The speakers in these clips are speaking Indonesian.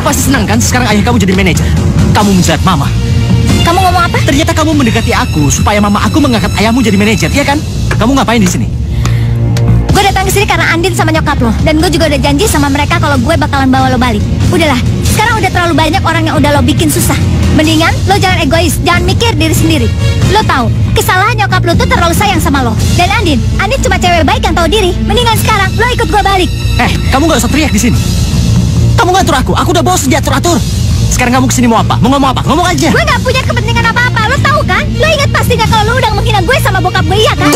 pasti senang kan sekarang ayah kamu jadi manajer. Kamu menjilat mama. Kamu ngomong apa? Ternyata kamu mendekati aku supaya mama aku mengangkat ayahmu jadi manajer, iya kan? Kamu ngapain di sini? Gue datang ke sini karena Andin sama nyokap lo. Dan gue juga udah janji sama mereka kalau gue bakalan bawa lo balik. Udahlah, sekarang udah terlalu banyak orang yang udah lo bikin susah. Mendingan lo jangan egois, jangan mikir diri sendiri. Lo tahu, kesalahan nyokap lo tuh terlalu sayang sama lo. Dan Andin cuma cewek baik yang tahu diri. Mendingan sekarang lo ikut gue balik. Kamu gak usah teriak di sini. Kamu ngatur aku udah bosan diatur-atur. Sekarang kamu kesini mau apa? Mau ngomong apa? Ngomong aja. Gue gak punya kepentingan apa-apa, lo tahu kan? Lo ingat pastinya kalau lo udah menghina gue sama bokap gue, iya kan?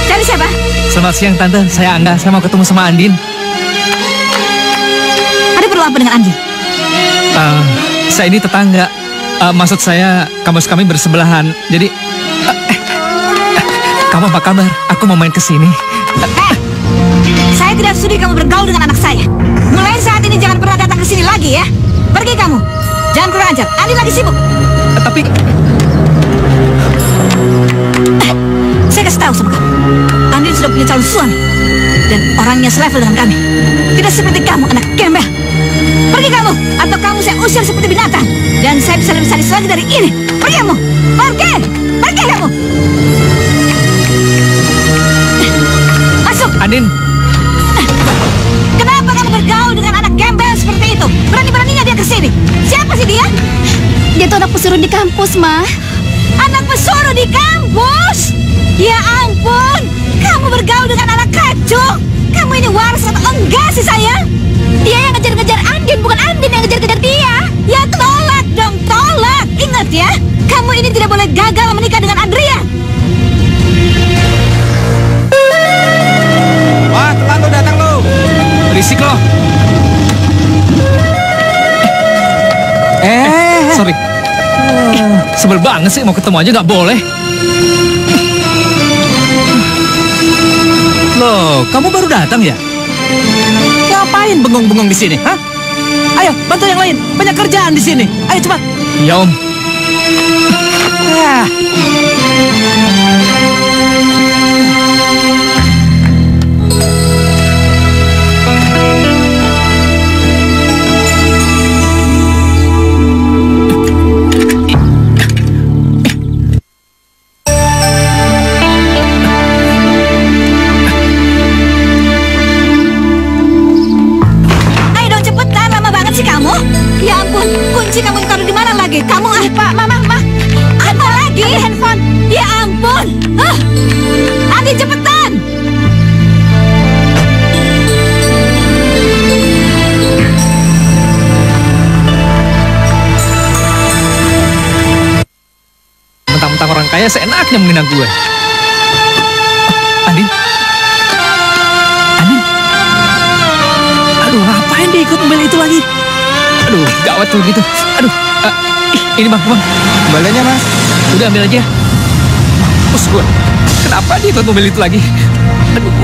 Cari siapa? Selamat siang Tante, saya Angga, saya mau ketemu sama Andin. Ada perlu apa dengan Andin? Saya ini tetangga. Maksud saya, kampus kami bersebelahan. Jadi, kamu apa kabar? Aku mau main ke sini. Saya tidak sudi kamu bergaul dengan anak saya. Mulai saat ini jangan pernah datang ke sini lagi ya. Pergi kamu. Jangan kurang ajar. Andin lagi sibuk. Tapi, saya kasih tahu sama kamu. Andin sudah punya calon suami. Dan orangnya selevel dengan kami. Tidak seperti kamu, anak gembel. Pergi kamu, atau kamu saya usir seperti binatang. Dan saya bisa lebih sadis lagi dari ini. Pergi kamu, pergi, pergi kamu. Masuk. Andin. Kenapa kamu bergaul dengan anak gembel seperti itu? Berani-beraninya dia kesini. Siapa sih dia? Dia tuh anak pesuruh di kampus, Ma. Anak pesuruh di kampus? Ya ampun, kamu bergaul dengan anak kacung. Kamu ini waras atau enggak sih sayang? Dia yang ngejar-ngejar Andin, bukan Andin yang ngejar-ngejar dia. Ya tolak dong, tolak. Ingat ya, kamu ini tidak boleh gagal menikah dengan Andrea. Wah, teman lo datang lo. Berisik lo. Sorry. Sebel banget sih, mau ketemu aja nggak boleh. Loh, kamu baru datang ya? Ngapain bengong-bengong di sini? Hah? Ayo, bantu yang lain. Banyak kerjaan di sini. Ayo cepat. Ya Om. Kamu taruh di mana lagi? Kamu Pak, Mama. Apa lagi? Handphone. Ya ampun. Andi cepetan. Mentang-mentang orang kaya seenaknya menghina gue. Andin. Aduh, ngapain dia ikut mobil itu lagi? Aduh, gawat tuh gitu. Aduh, ini bang. Kembaliannya mas. Udah ambil aja. Terus gue, kenapa dia ikut mobil itu lagi? Aduh.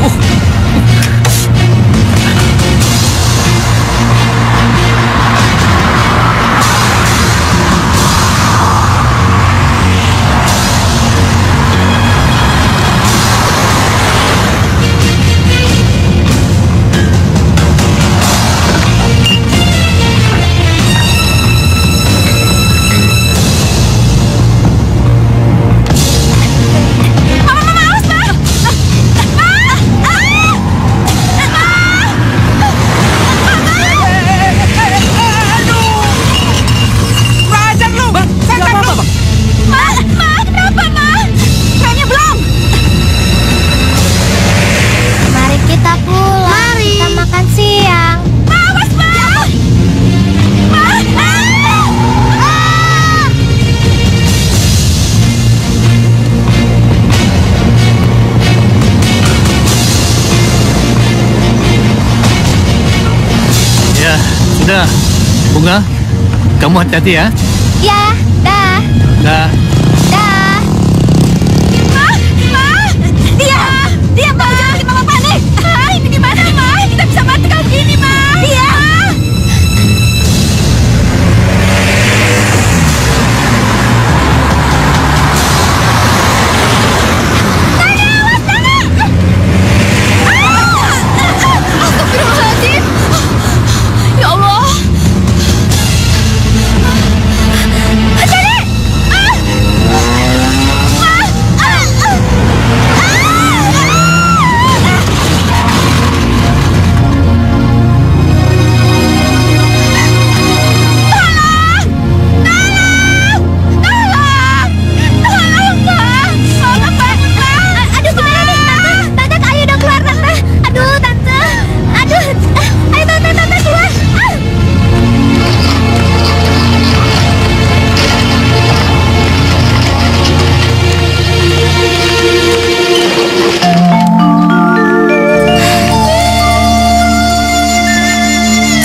Udah, Bunga, kamu hati-hati ya. Ya, dah. Dah. Dah. Ma, dia mau jangan bikin mama panik. Ini gimana, Ma? Kita bisa mati kalau gini, Ma. Dia.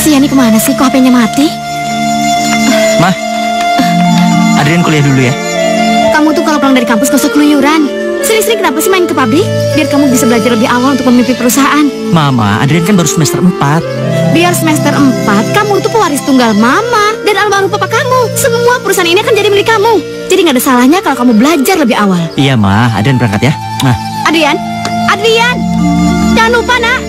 Si Yani kemana sih? Kok HP-nya mati? Mah, Adrian kuliah dulu ya. Kamu tuh kalau pulang dari kampus gak usah keluyuran. Sering-sering kenapa sih main ke pabrik? Biar kamu bisa belajar lebih awal untuk memimpin perusahaan. Mama, Adrian kan baru semester 4. Biar semester 4, kamu tuh pewaris tunggal mama dan almarhum papa kamu. Semua perusahaan ini akan jadi milik kamu. Jadi gak ada salahnya kalau kamu belajar lebih awal. Iya, Ma. Adrian berangkat ya. Nah. Adrian, Adrian, jangan lupa nak.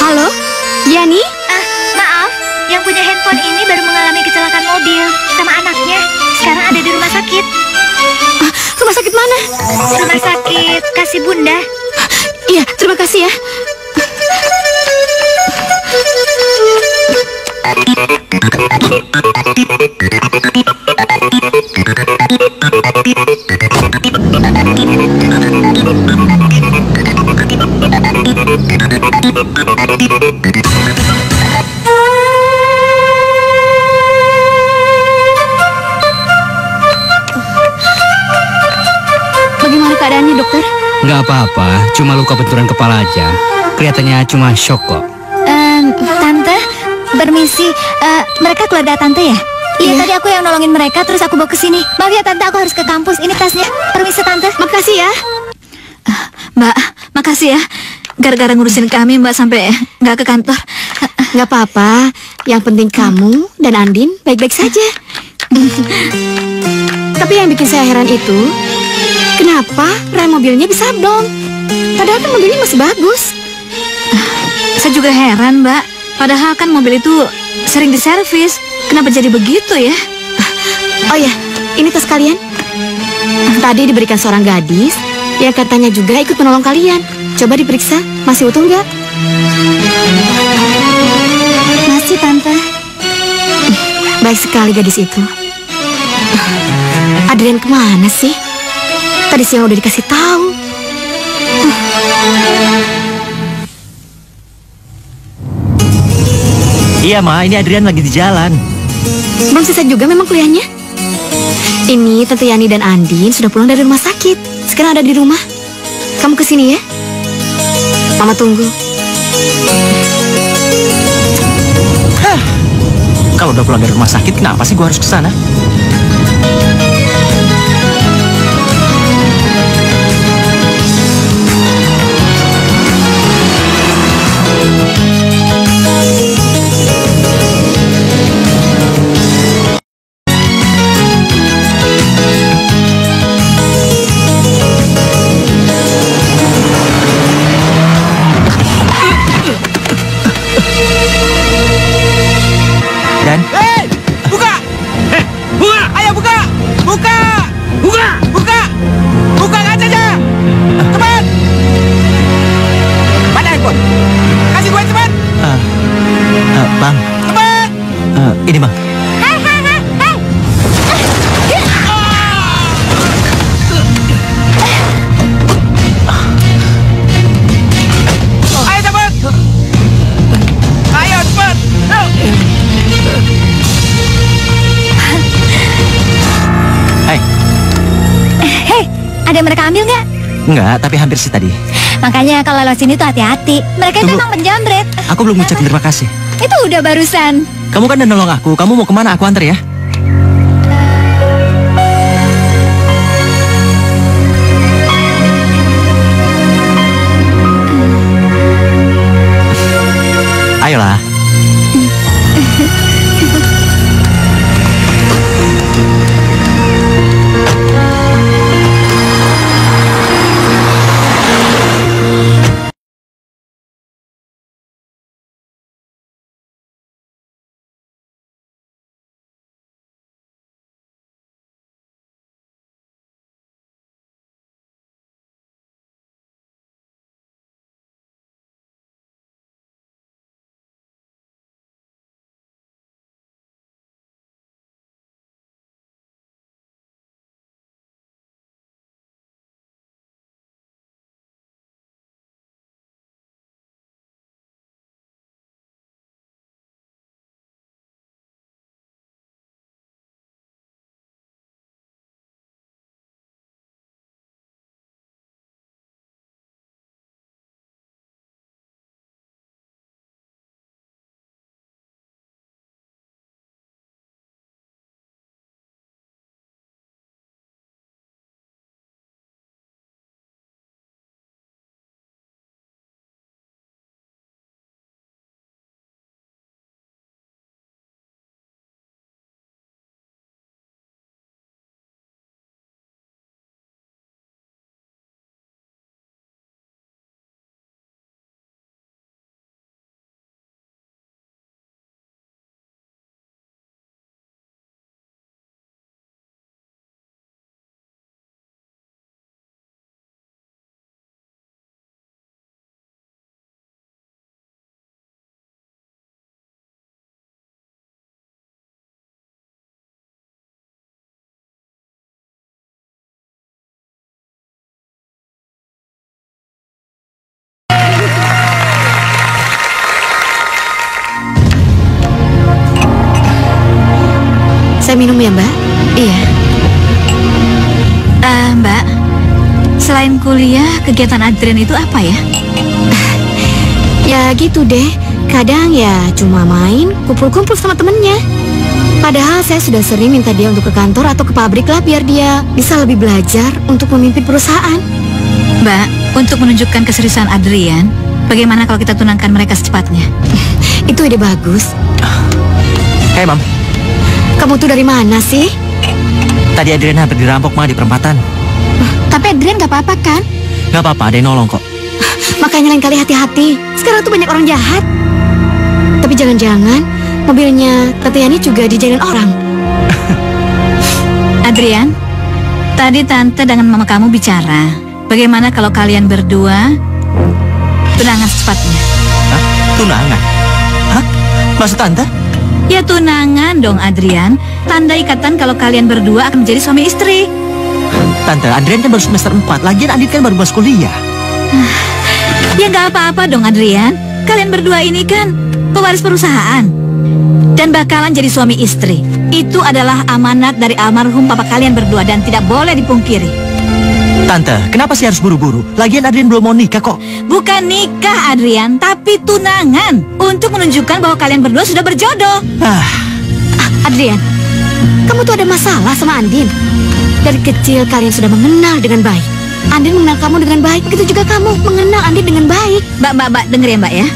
Halo, Yani? Maaf, yang punya handphone ini baru mengalami kecelakaan mobil sama anaknya. Sekarang ada di rumah sakit. Rumah sakit mana? Rumah sakit Kasih Bunda. Iya, terima kasih ya. Bagaimana keadaannya, dokter? Nggak apa-apa, cuma luka benturan kepala aja. Kelihatannya cuma shock kok. Tante, permisi. Mereka keluarga Tante ya? Iya, Iya. tadi aku yang nolongin mereka, terus aku bawa ke sini. Maaf ya Tante, aku harus ke kampus. Ini tasnya. Permisi Tante. Makasih ya. Mbak, makasih ya. Gara-gara ngurusin kami Mbak sampai nggak ke kantor. Nggak apa-apa. Yang penting kamu dan Andin baik-baik saja. Tapi yang bikin saya heran itu, kenapa rem mobilnya bisa blong? Padahal kan mobilnya masih bagus. Saya juga heran Mbak. Padahal kan mobil itu sering diservis. Kenapa jadi begitu ya? Oh ya, ini tas kalian. Tadi diberikan seorang gadis yang katanya juga ikut menolong kalian. Coba diperiksa, masih utuh nggak? Masih Tante. Baik sekali gadis itu. Adrian kemana sih? Tadi siang udah dikasih tahu. Iya, Ma. Ini Adrian lagi di jalan. Belum selesai juga memang kuliahnya. Ini Tante Yani dan Andin sudah pulang dari rumah sakit. Sekarang ada di rumah. Kamu kesini ya. Mama tunggu. Kalau udah pulang dari rumah sakit, kenapa sih gua harus ke sana? Dan Buka! Buka! Ayo buka! Buka! Buka! Buka! Buka kacanya! Cepat! Mana handphone? Kasih gue cepat! Bang. Cepat! Ini, Bang. Ayo cepat! Ayo cepat! Hai. Hei, ada yang mereka ambil nggak? Enggak, tapi hampir sih tadi. Makanya kalau lewat sini tuh hati-hati. Mereka itu Tunggu. memang penjamret. Aku belum ngucapin terima kasih. Itu udah barusan. Kamu kan udah nolong aku. Kamu mau kemana? Aku antar ya. Ayolah. minum ya, Mbak? Iya. Mbak, selain kuliah, kegiatan Adrian itu apa ya? Ya gitu deh. Kadang ya cuma main, kumpul-kumpul sama temennya. Padahal saya sudah sering minta dia untuk ke kantor atau ke pabrik lah biar dia bisa lebih belajar untuk memimpin perusahaan. Mbak, untuk menunjukkan keseriusan Adrian, bagaimana kalau kita tunangkan mereka secepatnya? Itu ide bagus. Hei, Mam. Kamu tuh dari mana sih? Tadi Adrian hampir dirampok, Ma, di perempatan. Tapi Adrian gak apa-apa kan? Gak apa-apa, ada yang nolong kok. Makanya lain kali hati-hati. Sekarang tuh banyak orang jahat. Tapi jangan-jangan mobilnya Tante Yani juga dijalin orang. Adrian, tadi Tante dengan mama kamu bicara. Bagaimana kalau kalian berdua tunangan secepatnya? Hah? Tunangan? Hah? Maksud Tante? Ya tunangan dong Adrian. Tanda ikatan kalau kalian berdua akan menjadi suami istri. Tante, Adrian kan baru semester 4. Lagian Adit kan baru masuk kuliah. Ya nggak apa-apa dong Adrian. Kalian berdua ini kan pewaris perusahaan dan bakalan jadi suami istri. Itu adalah amanat dari almarhum papa kalian berdua dan tidak boleh dipungkiri. Tante, kenapa sih harus buru-buru? Lagian Adrian belum mau nikah kok. Bukan nikah Adrian, tapi tunangan. Untuk menunjukkan bahwa kalian berdua sudah berjodoh. Adrian, kamu tuh ada masalah sama Andin. Dari kecil kalian sudah mengenal dengan baik. Andin mengenal kamu dengan baik, begitu juga kamu mengenal Andin dengan baik. Mbak, denger ya Mbak ya.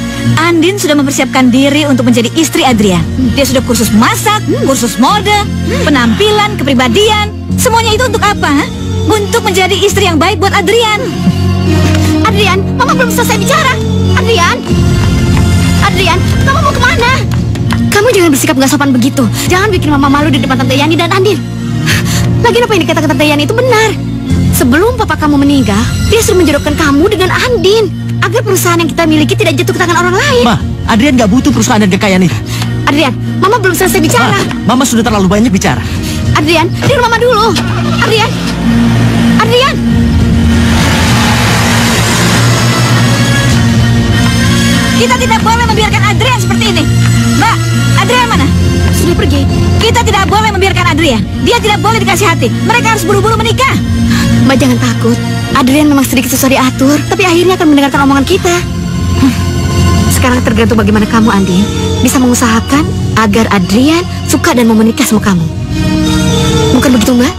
Andin sudah mempersiapkan diri untuk menjadi istri Adrian. Dia sudah kursus masak, kursus mode, penampilan, kepribadian. Semuanya itu untuk apa? Untuk menjadi istri yang baik buat Adrian. Adrian, Mama belum selesai bicara. Adrian, kamu mau kemana? Kamu jangan bersikap gak sopan begitu. Jangan bikin Mama malu di depan Tante Yani dan Andin. Lagian apa yang dikatakan Tante Yani itu benar. Sebelum papa kamu meninggal, dia sudah menjodohkan kamu dengan Andin agar perusahaan yang kita miliki tidak jatuh ke tangan orang lain. Ma, Adrian gak butuh perusahaan dan kekayaan itu. Adrian, Mama belum selesai bicara. Mama sudah terlalu banyak bicara. Adrian, dengar Mama dulu. Adrian. Kita tidak boleh membiarkan Adrian seperti ini. Mbak, Adrian mana? Sudah pergi. Kita tidak boleh membiarkan Adrian. Dia tidak boleh dikasih hati. Mereka harus buru-buru menikah. Mbak jangan takut. Adrian memang sedikit susah diatur, tapi akhirnya akan mendengarkan omongan kita. Sekarang tergantung bagaimana kamu, Andin, bisa mengusahakan agar Adrian suka dan mau menikah sama kamu. Bukan begitu, Mbak?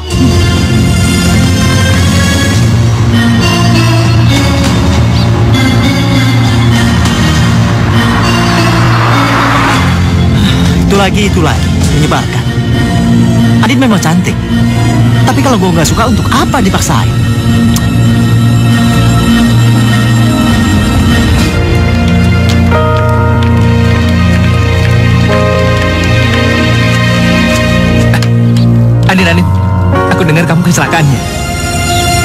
Itu lagi, menyebalkan. Adit memang cantik. Tapi kalau gue nggak suka, untuk apa dipaksain? Andin, aku dengar kamu kecelakaannya.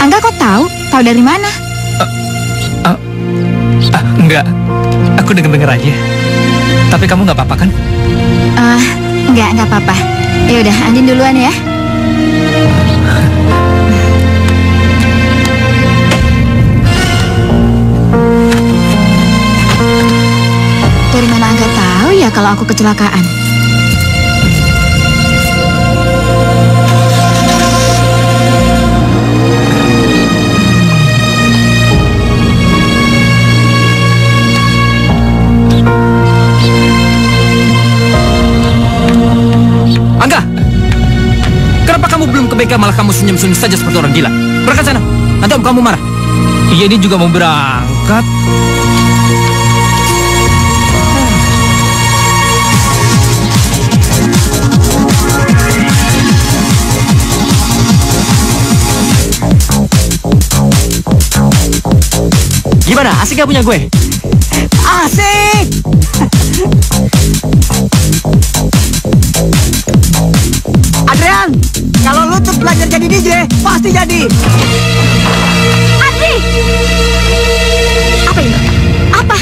Angga kok tahu? Tahu dari mana? Enggak, aku dengar aja. Tapi kamu nggak apa-apa kan? Enggak apa-apa. Ya udah, Andin duluan ya. Dari mana Angga tahu ya kalau aku kecelakaan? Angga! Kenapa kamu belum ke bengkel malah kamu senyum-senyum saja seperti orang gila? Berangkat sana, nanti om kamu marah. Iya, ini juga mau berangkat. Gimana? Asik gak punya gue? Asik! Adrian, kalau lu tuh belajar jadi DJ, pasti jadi. Andri! Apa ini? Apa?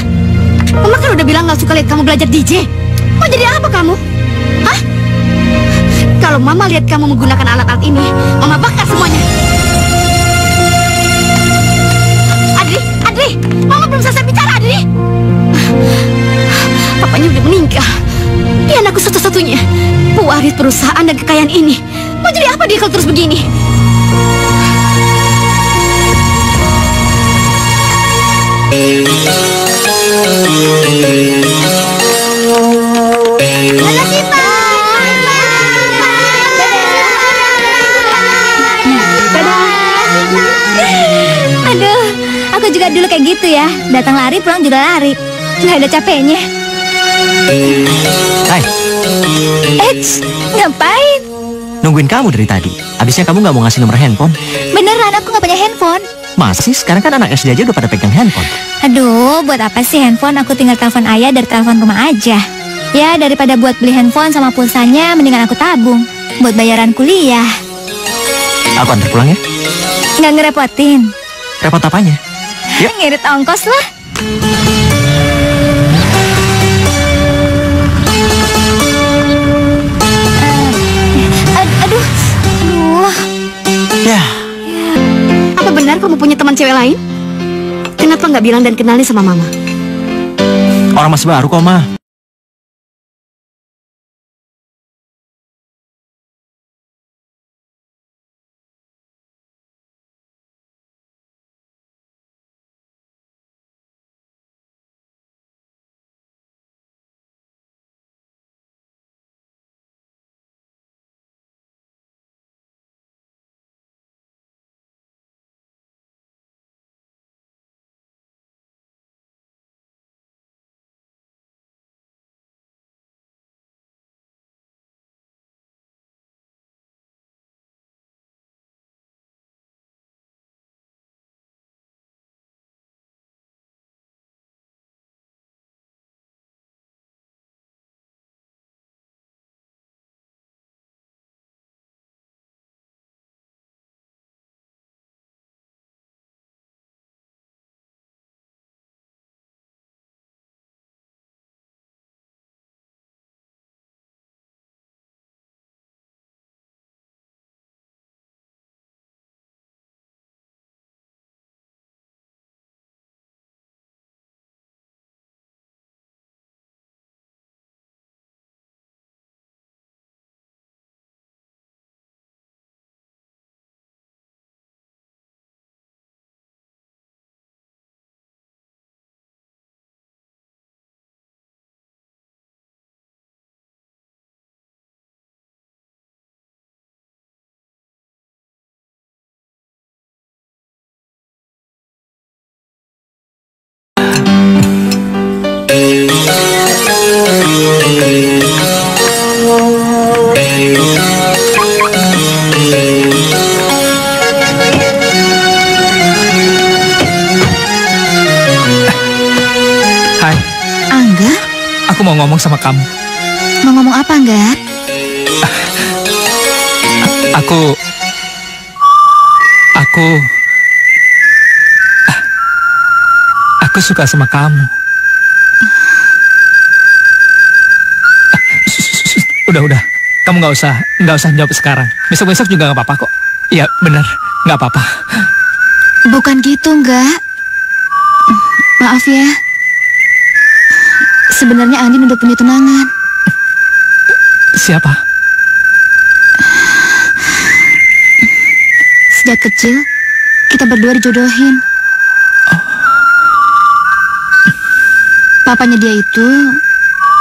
Mama kan udah bilang gak suka lihat kamu belajar DJ. Mau jadi apa kamu? Hah? Kalau Mama lihat kamu menggunakan alat-alat ini, Mama bakar semuanya. Adri! Mama belum selesai bicara, Adri! Papanya udah meninggal. Dia anakku satu-satunya, pewaris perusahaan dan kekayaan ini. Mau jadi apa dia kalau terus begini? Makasih, Pak. Aduh, aku juga dulu kayak gitu ya. Datang lari, pulang juga lari. Nggak ada capeknya. Hai, Eits, ngapain? nungguin kamu dari tadi. Abisnya kamu nggak mau ngasih nomor handphone? Beneran aku nggak punya handphone. Masa sih? Sekarang kan anak SD aja udah pada pegang handphone. Aduh, buat apa sih handphone? Aku tinggal telepon ayah dari telepon rumah aja. Ya, daripada buat beli handphone sama pulsanya, mendingan aku tabung buat bayaran kuliah. Aku antar pulang ya. Nggak ngerepotin. Repot apanya? Yuk. Ngirit ongkos lah. Aduh. Ya, Apa benar kamu punya teman cewek lain? Kenapa nggak bilang dan kenalin sama mama? orang masih baru kok, Ma. Hai, Angga, aku mau ngomong sama kamu. mau ngomong apa enggak? Aku suka sama kamu. Udah. Kamu nggak usah jawab sekarang. Besok juga nggak apa-apa kok. Iya, benar, nggak apa-apa. Bukan gitu, enggak. Maaf ya. Sebenarnya Andin udah punya tunangan. Siapa? Sejak kecil, kita berdua dijodohin. Papanya dia itu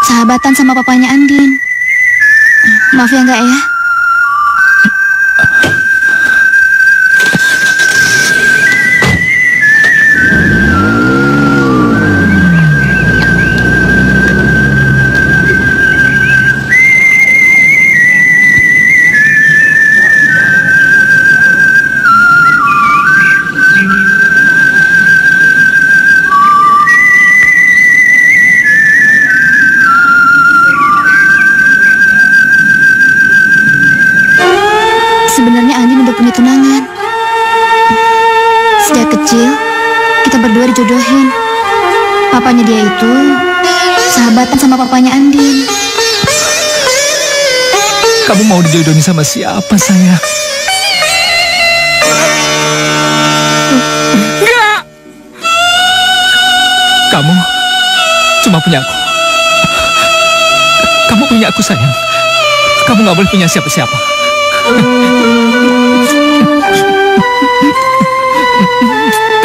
sahabatan sama papanya Andin. Maaf ya enggak ya? Sebenarnya Andin udah punya tunangan. Sejak kecil, kita berdua dijodohin. Papanya dia itu sahabatan sama papanya Andin. Kamu mau dijodohin sama siapa, sayang? Enggak. Kamu cuma punya aku. Kamu punya aku, sayang. Kamu nggak boleh punya siapa-siapa.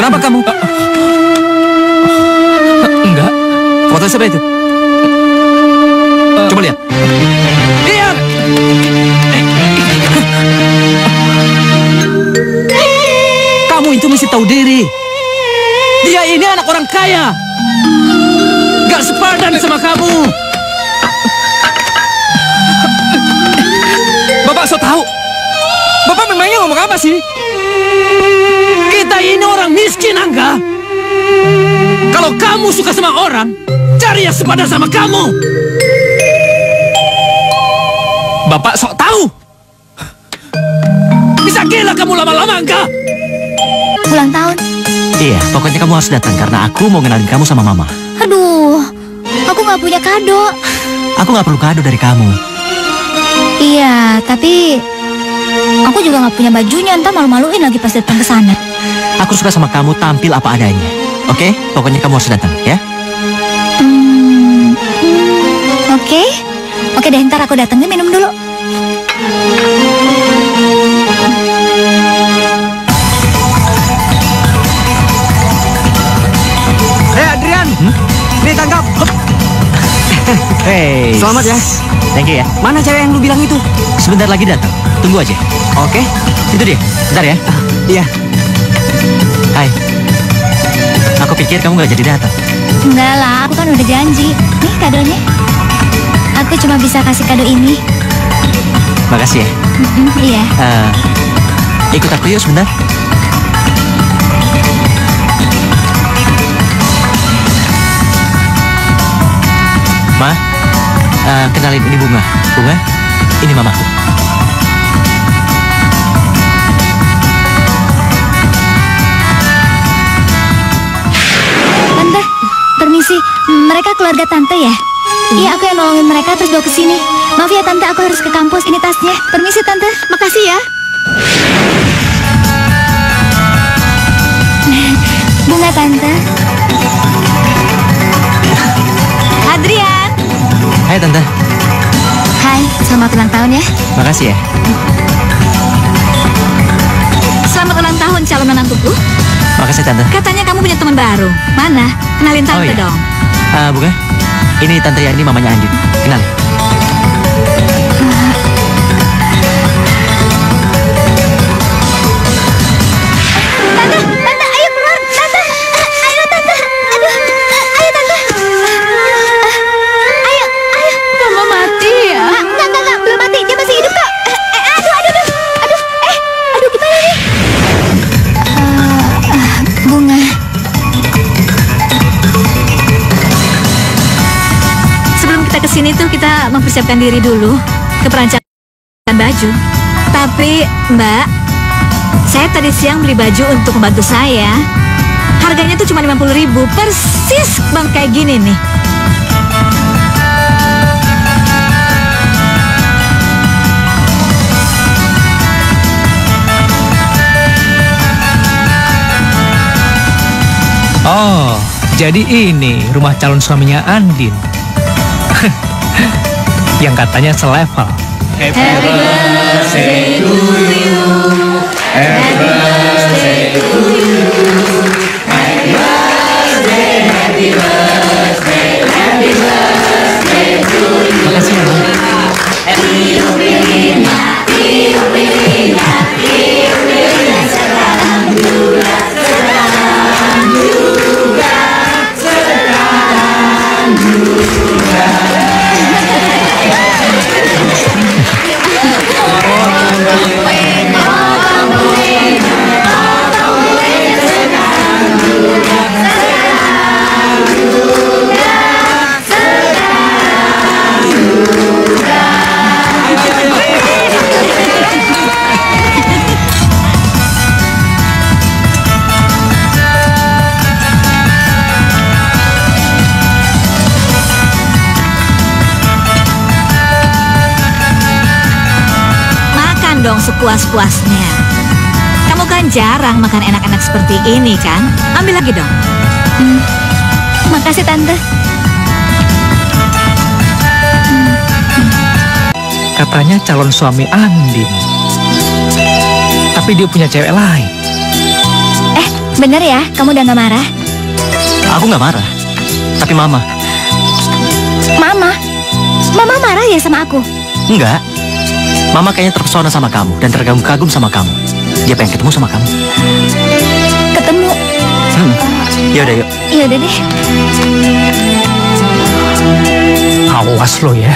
Kenapa kamu? Enggak. Foto siapa itu? Coba lihat. Lihat! Kamu itu mesti tahu diri. Dia ini anak orang kaya. Gak sepadan sama kamu. Bapak so tahu. Bapak memangnya ngomong apa sih? Kita ini orang miskin, Angga. Kalau kamu suka sama orang, cari yang sepadan sama kamu. Bapak sok tahu. Bisa gila kamu lama-lama, Angga. Ulang tahun. Iya, pokoknya kamu harus datang karena aku mau kenalin kamu sama Mama. Aduh, aku nggak punya kado. Aku nggak perlu kado dari kamu. Iya, tapi aku juga nggak punya bajunya. Ntar malu-maluin lagi pas datang ke sana. Aku suka sama kamu tampil apa adanya. Oke? Pokoknya kamu harus datang, ya? Oke. Oke deh, ntar aku datangnya minum dulu. Hei Adrian, nih tangkap. Hei. Selamat ya. Thank you ya. Mana cewek yang lu bilang itu? Sebentar lagi datang. Tunggu aja. Oke. Itu dia. Bentar ya. Iya. Hai. Aku pikir kamu nggak jadi datang. Enggak lah, aku kan udah janji. Nih kadonya. Aku cuma bisa kasih kado ini. Makasih ya. Iya. Ikut aku yuk sebentar. Ma, kenalin ini Bunga. Bunga, ini mamaku. Tante, permisi. Mereka keluarga tante ya? Iya, aku yang nolongin mereka terus bawa ke sini. Maaf ya tante, aku harus ke kampus. Ini tasnya. Permisi tante. Makasih ya. Bunga tante. Adrian, Hai Tante. Hai, selamat ulang tahun ya. Makasih ya. selamat ulang tahun calon menantuku. Makasih Tante. Katanya kamu punya teman baru. Mana? Kenalin tante iya. dong. Bunga, ini Tante Yani, mamanya Andin. Kenal. Tante, ayo keluar. Tante, ayo tante. Aduh, ayo tante. Ayo. Mama mati ya? Enggak, belum mati. Dia masih hidup kok. Aduh, gimana nih? Bunga. Sebelum kita kesini tuh kita mempersiapkan diri dulu ke perancangan baju. Tapi Mbak, saya tadi siang beli baju untuk membantu saya. Harganya tuh cuma 50.000, persis bang kayak gini nih. Oh, jadi ini rumah calon suaminya Andin. Yang katanya selevel. Makasih ya, Bang. Makan dong sepuas-puasnya. Kamu kan jarang makan enak-enak seperti ini kan? Ambil lagi dong. Makasih tante. katanya calon suami Andin. Tapi dia punya cewek lain. Bener ya, kamu udah gak marah? Aku nggak marah. Tapi Mama. Mama marah ya sama aku? Enggak. Mama kayaknya terpesona sama kamu dan terkagum-kagum sama kamu. Dia pengen ketemu sama kamu. Ketemu? Yaudah yuk. Yaudah deh. Awas lo ya.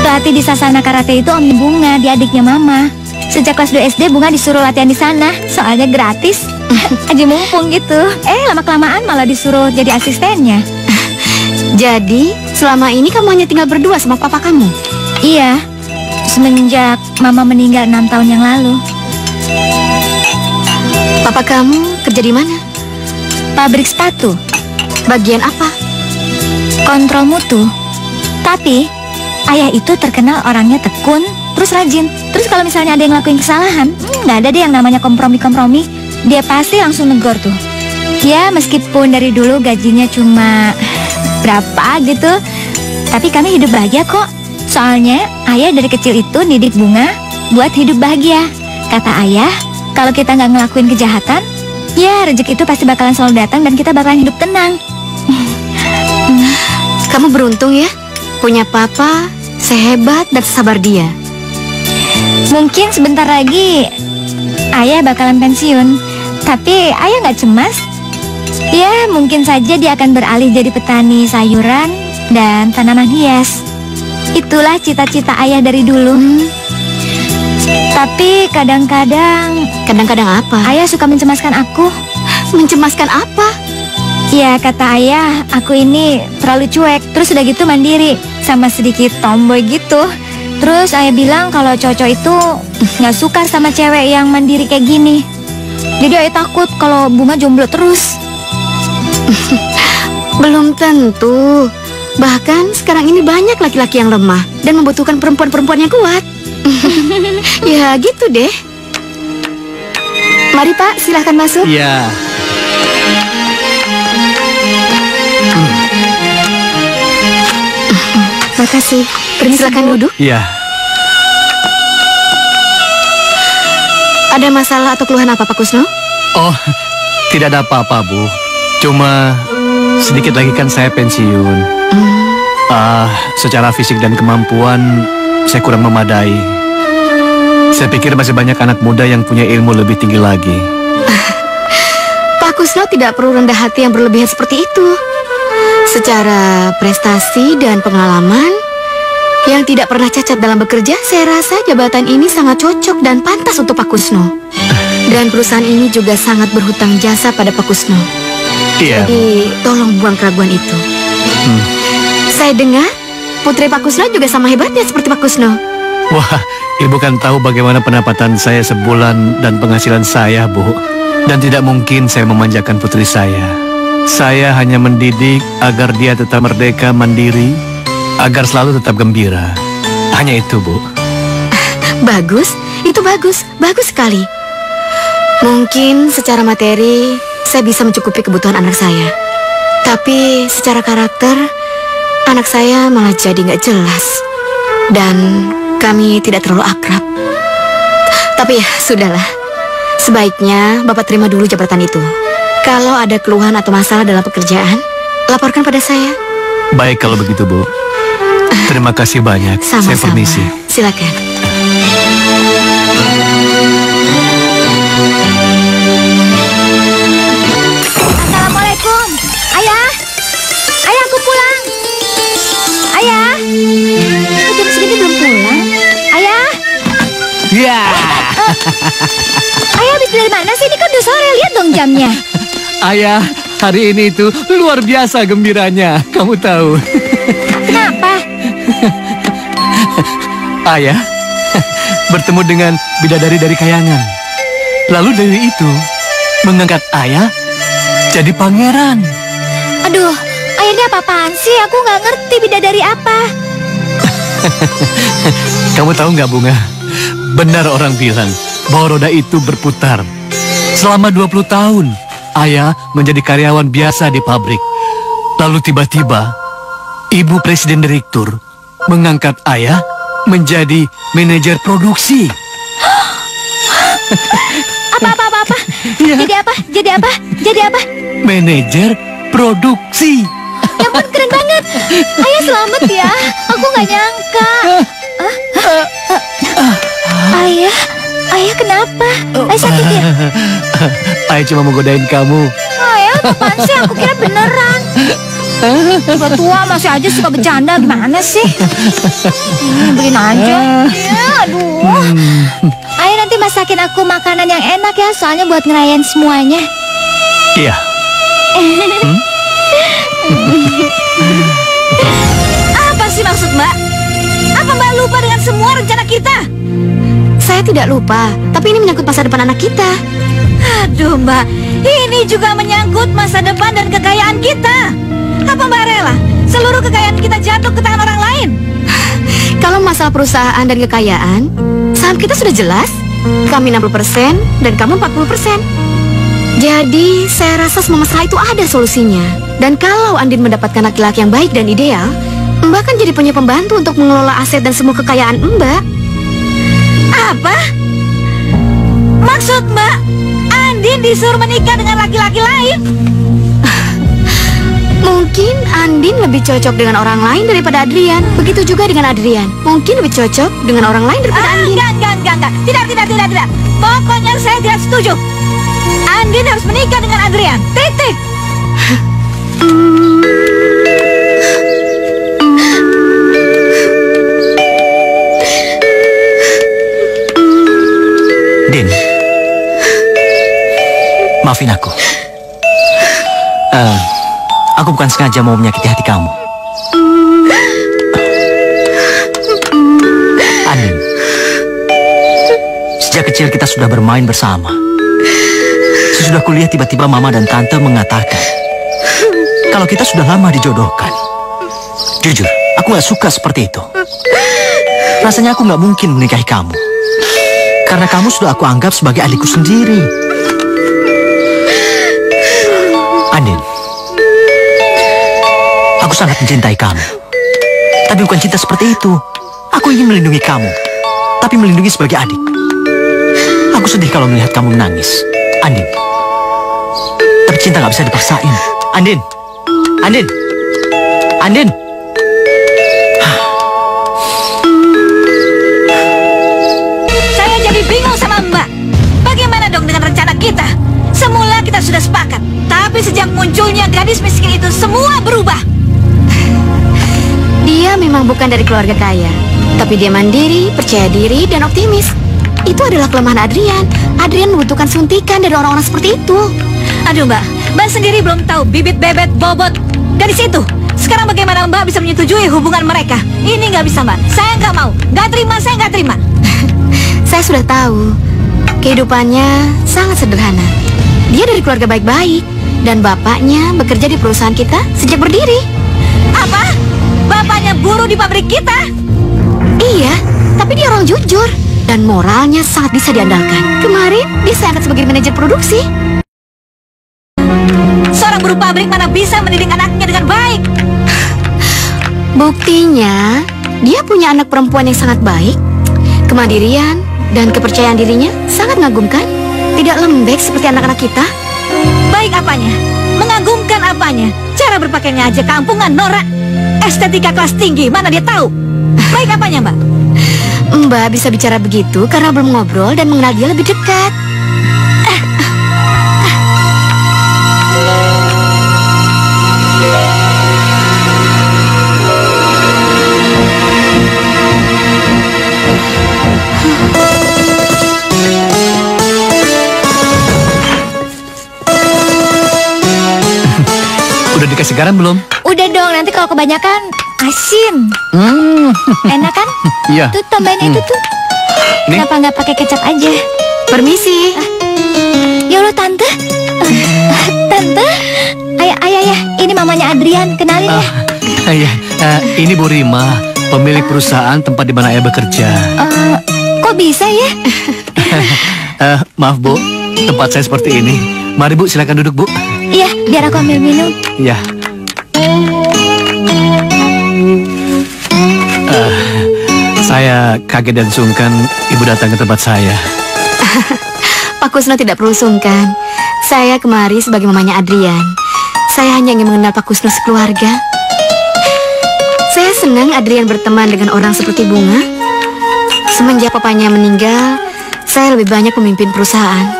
Pelatih di Sasana Karate itu Om Bunga, dia adiknya Mama. Sejak kelas 2 SD Bunga disuruh latihan di sana, soalnya gratis. Aja mumpung gitu. Lama-kelamaan malah disuruh jadi asistennya. Jadi, selama ini kamu hanya tinggal berdua sama papa kamu? Iya, semenjak Mama meninggal 6 tahun yang lalu. Papa kamu kerja di mana? Pabrik sepatu. Bagian apa? Kontrol mutu. Tapi ayah itu terkenal orangnya tekun, terus rajin. Terus kalau misalnya ada yang ngelakuin kesalahan, nggak ada deh yang namanya kompromi-kompromi. Dia pasti langsung negor tuh. Ya meskipun dari dulu gajinya cuma berapa gitu, tapi kami hidup bahagia kok. Soalnya ayah dari kecil itu didik Bunga buat hidup bahagia. Kata ayah, kalau kita nggak ngelakuin kejahatan, ya rezeki itu pasti bakalan selalu datang dan kita bakalan hidup tenang. Kamu beruntung ya, punya papa sehebat dan sesabar dia. Mungkin sebentar lagi ayah bakalan pensiun. Tapi ayah nggak cemas. Ya mungkin saja dia akan beralih jadi petani sayuran dan tanaman hias. Itulah cita-cita ayah dari dulu. Tapi kadang-kadang apa? ayah suka mencemaskan aku. Mencemaskan apa? Ya kata ayah, aku ini terlalu cuek. Terus udah gitu mandiri, sama sedikit tomboy gitu. Terus ayah bilang kalau cowok itu nggak suka sama cewek yang mandiri kayak gini. Jadi ayah takut kalau Bunga jomblo terus. Belum tentu. Bahkan sekarang ini banyak laki-laki yang lemah dan membutuhkan perempuan-perempuan yang kuat. Ya gitu deh. Mari Pak, silahkan masuk. Iya. Makasih. Silakan duduk. Iya. Ada masalah atau keluhan apa Pak Kusno? Oh, tidak ada apa-apa, Bu. Cuma sedikit lagi kan saya pensiun. Secara fisik dan kemampuan saya kurang memadai. Saya pikir masih banyak anak muda yang punya ilmu lebih tinggi lagi. Pak Kusno tidak perlu rendah hati yang berlebihan seperti itu. Secara prestasi dan pengalaman yang tidak pernah cacat dalam bekerja, saya rasa jabatan ini sangat cocok dan pantas untuk Pak Kusno. Dan perusahaan ini juga sangat berhutang jasa pada Pak Kusno. Iya. Jadi tolong buang keraguan itu. Saya dengar putri Pak Kusno juga sama hebatnya seperti Pak Kusno. Wah, Ibu kan tahu bagaimana pendapatan saya sebulan dan penghasilan saya, Bu. Dan tidak mungkin saya memanjakan putri saya. Saya hanya mendidik agar dia tetap merdeka, mandiri, agar selalu tetap gembira. Hanya itu, Bu. Bagus, itu bagus, bagus sekali. Mungkin secara materi saya bisa mencukupi kebutuhan anak saya. Tapi secara karakter, anak saya malah jadi nggak jelas. Dan kami tidak terlalu akrab. Tapi ya, sudahlah. Sebaiknya Bapak terima dulu jabatan itu. Kalau ada keluhan atau masalah dalam pekerjaan, laporkan pada saya. Baik kalau begitu, Bu. Terima kasih banyak. Sama-sama. Saya permisi. Silakan. Assalamualaikum. Ayah. Ayah, aku pulang. Ayah. Kok jam segini belum pulang? Ayah. Ya. Ayah habis dari mana sih? Ini kan udah sore, lihat dong jamnya. Ayah, hari ini itu luar biasa gembiranya. Kamu tahu. Kenapa? Ayah bertemu dengan bidadari dari kayangan. Lalu dewi itu mengangkat ayah jadi pangeran. Aduh, ayah ini apa-apaan sih? Aku nggak ngerti bidadari apa. Kamu tahu nggak, Bunga? Benar orang bilang bahwa roda itu berputar. Selama 20 tahun, ayah menjadi karyawan biasa di pabrik. Lalu tiba-tiba, Ibu Presiden Direktur mengangkat ayah menjadi manajer produksi. Apa? Ya. Jadi apa? Manajer produksi. Ya ampun, keren banget. Ayah selamat ya. Aku nggak nyangka. Ayah kenapa? Ayah sakit ya? Ayah cuma mau godain kamu. Ayah apaan sih? Aku kira beneran. Udah tua masih aja suka bercanda. Gimana sih? Beliin aja. Ya, aduh. Ayah nanti masakin aku makanan yang enak ya. Soalnya buat ngerayain semuanya. Iya. Apa sih maksud Mbak? Apa Mbak lupa dengan semua rencana kita? Saya tidak lupa, tapi ini menyangkut masa depan anak kita. Aduh Mbak, ini juga menyangkut masa depan dan kekayaan kita. Apa Mbak rela seluruh kekayaan kita jatuh ke tangan orang lain? Kalau masalah perusahaan dan kekayaan, saham kita sudah jelas. Kami 60% dan kamu 40%. Jadi, saya rasa semua masalah itu ada solusinya. Dan kalau Andin mendapatkan laki-laki yang baik dan ideal, Mbak kan jadi punya pembantu untuk mengelola aset dan semua kekayaan Mbak. Apa? Maksud Mbak, Andin disuruh menikah dengan laki-laki lain? Mungkin Andin lebih cocok dengan orang lain daripada Adrian. Begitu juga dengan Adrian. Mungkin lebih cocok dengan orang lain daripada Andin. Enggak. Tidak. Pokoknya saya tidak setuju. Andin harus menikah dengan Adrian. Titik. Din, maafin aku. Aku bukan sengaja mau menyakiti hati kamu. Andin, sejak kecil kita sudah bermain bersama. Sesudah kuliah tiba-tiba mama dan tante mengatakan kalau kita sudah lama dijodohkan. Jujur, aku gak suka seperti itu. Rasanya aku gak mungkin menikahi kamu, karena kamu sudah aku anggap sebagai adikku sendiri. Andin, aku sangat mencintai kamu. Tapi bukan cinta seperti itu. Aku ingin melindungi kamu, tapi melindungi sebagai adik. Aku sedih kalau melihat kamu menangis, Andin. Tapi cinta gak bisa dipaksain. Andin. Saya jadi bingung sama Mbak. Bagaimana dong dengan rencana kita? Semula kita sudah sepakat, tapi sejak munculnya gadis miskin itu semua berubah. Dia memang bukan dari keluarga kaya, tapi dia mandiri, percaya diri, dan optimis. Itu adalah kelemahan Adrian. Adrian membutuhkan suntikan dari orang-orang seperti itu. Aduh Mbak sendiri belum tahu bibit bebet bobot gadis itu. Sekarang bagaimana Mbak bisa menyetujui hubungan mereka? Ini nggak bisa Mbak, saya nggak mau. Saya nggak terima. Saya sudah tahu, kehidupannya sangat sederhana. Dia dari keluarga baik-baik, dan bapaknya bekerja di perusahaan kita sejak berdiri. Apa? Bapaknya buruh di pabrik kita? Iya, tapi dia orang jujur, dan moralnya sangat bisa diandalkan. Kemarin, dia saya angkat sebagai manajer produksi. Seorang buruh pabrik mana bisa mendidik anaknya dengan baik? Buktinya, dia punya anak perempuan yang sangat baik. Kemandirian dan kepercayaan dirinya sangat mengagumkan. Tidak lembek seperti anak-anak kita. Baik apanya? Mengagumkan apanya? Cara berpakaiannya aja kampungan, norak. Estetika kelas tinggi, mana dia tahu? Baik apanya Mbak? Mbak bisa bicara begitu karena belum ngobrol dan mengenal dia lebih dekat. Udah dikasih garam belum? Udah dong, nanti kalau kebanyakan asin. Enak kan? Iya. Tuh tambahin itu tuh. Ini? Kenapa nggak pakai kecap aja? Permisi. Ya Allah tante. Tante. Ayah, ini mamanya Adrian. Kenalin ya. Iya. Ini Bu Rima, pemilik perusahaan tempat di mana ayah bekerja. Kok bisa ya? Maaf Bu, tempat saya seperti ini. Mari Bu, silakan duduk Bu. Iya, biar aku ambil minum. Iya. Saya kaget dan sungkan ibu datang ke tempat saya. Pak Kusno tidak perlu sungkan. Saya kemari sebagai mamanya Adrian. Saya hanya ingin mengenal Pak Kusno sekeluarga. Saya senang Adrian berteman dengan orang seperti Bunga. Semenjak papanya meninggal, saya lebih banyak memimpin perusahaan.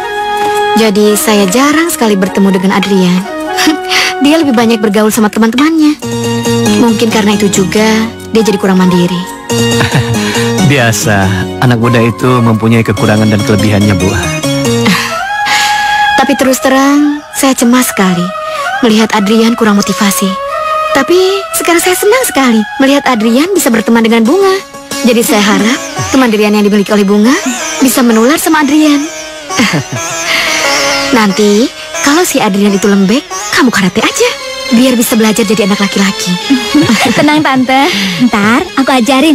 Jadi saya jarang sekali bertemu dengan Adrian. Dia lebih banyak bergaul sama teman-temannya. Mungkin karena itu juga dia jadi kurang mandiri. Biasa, anak muda itu mempunyai kekurangan dan kelebihannya, Bu. Tapi terus terang, saya cemas sekali melihat Adrian kurang motivasi. Tapi sekarang saya senang sekali melihat Adrian bisa berteman dengan Bunga. Jadi saya harap kemandirian yang dimiliki oleh Bunga bisa menular sama Adrian. Nanti kalau si Adrian itu lembek, kamu karate aja biar bisa belajar jadi anak laki-laki. Tenang Tante, ntar aku ajarin.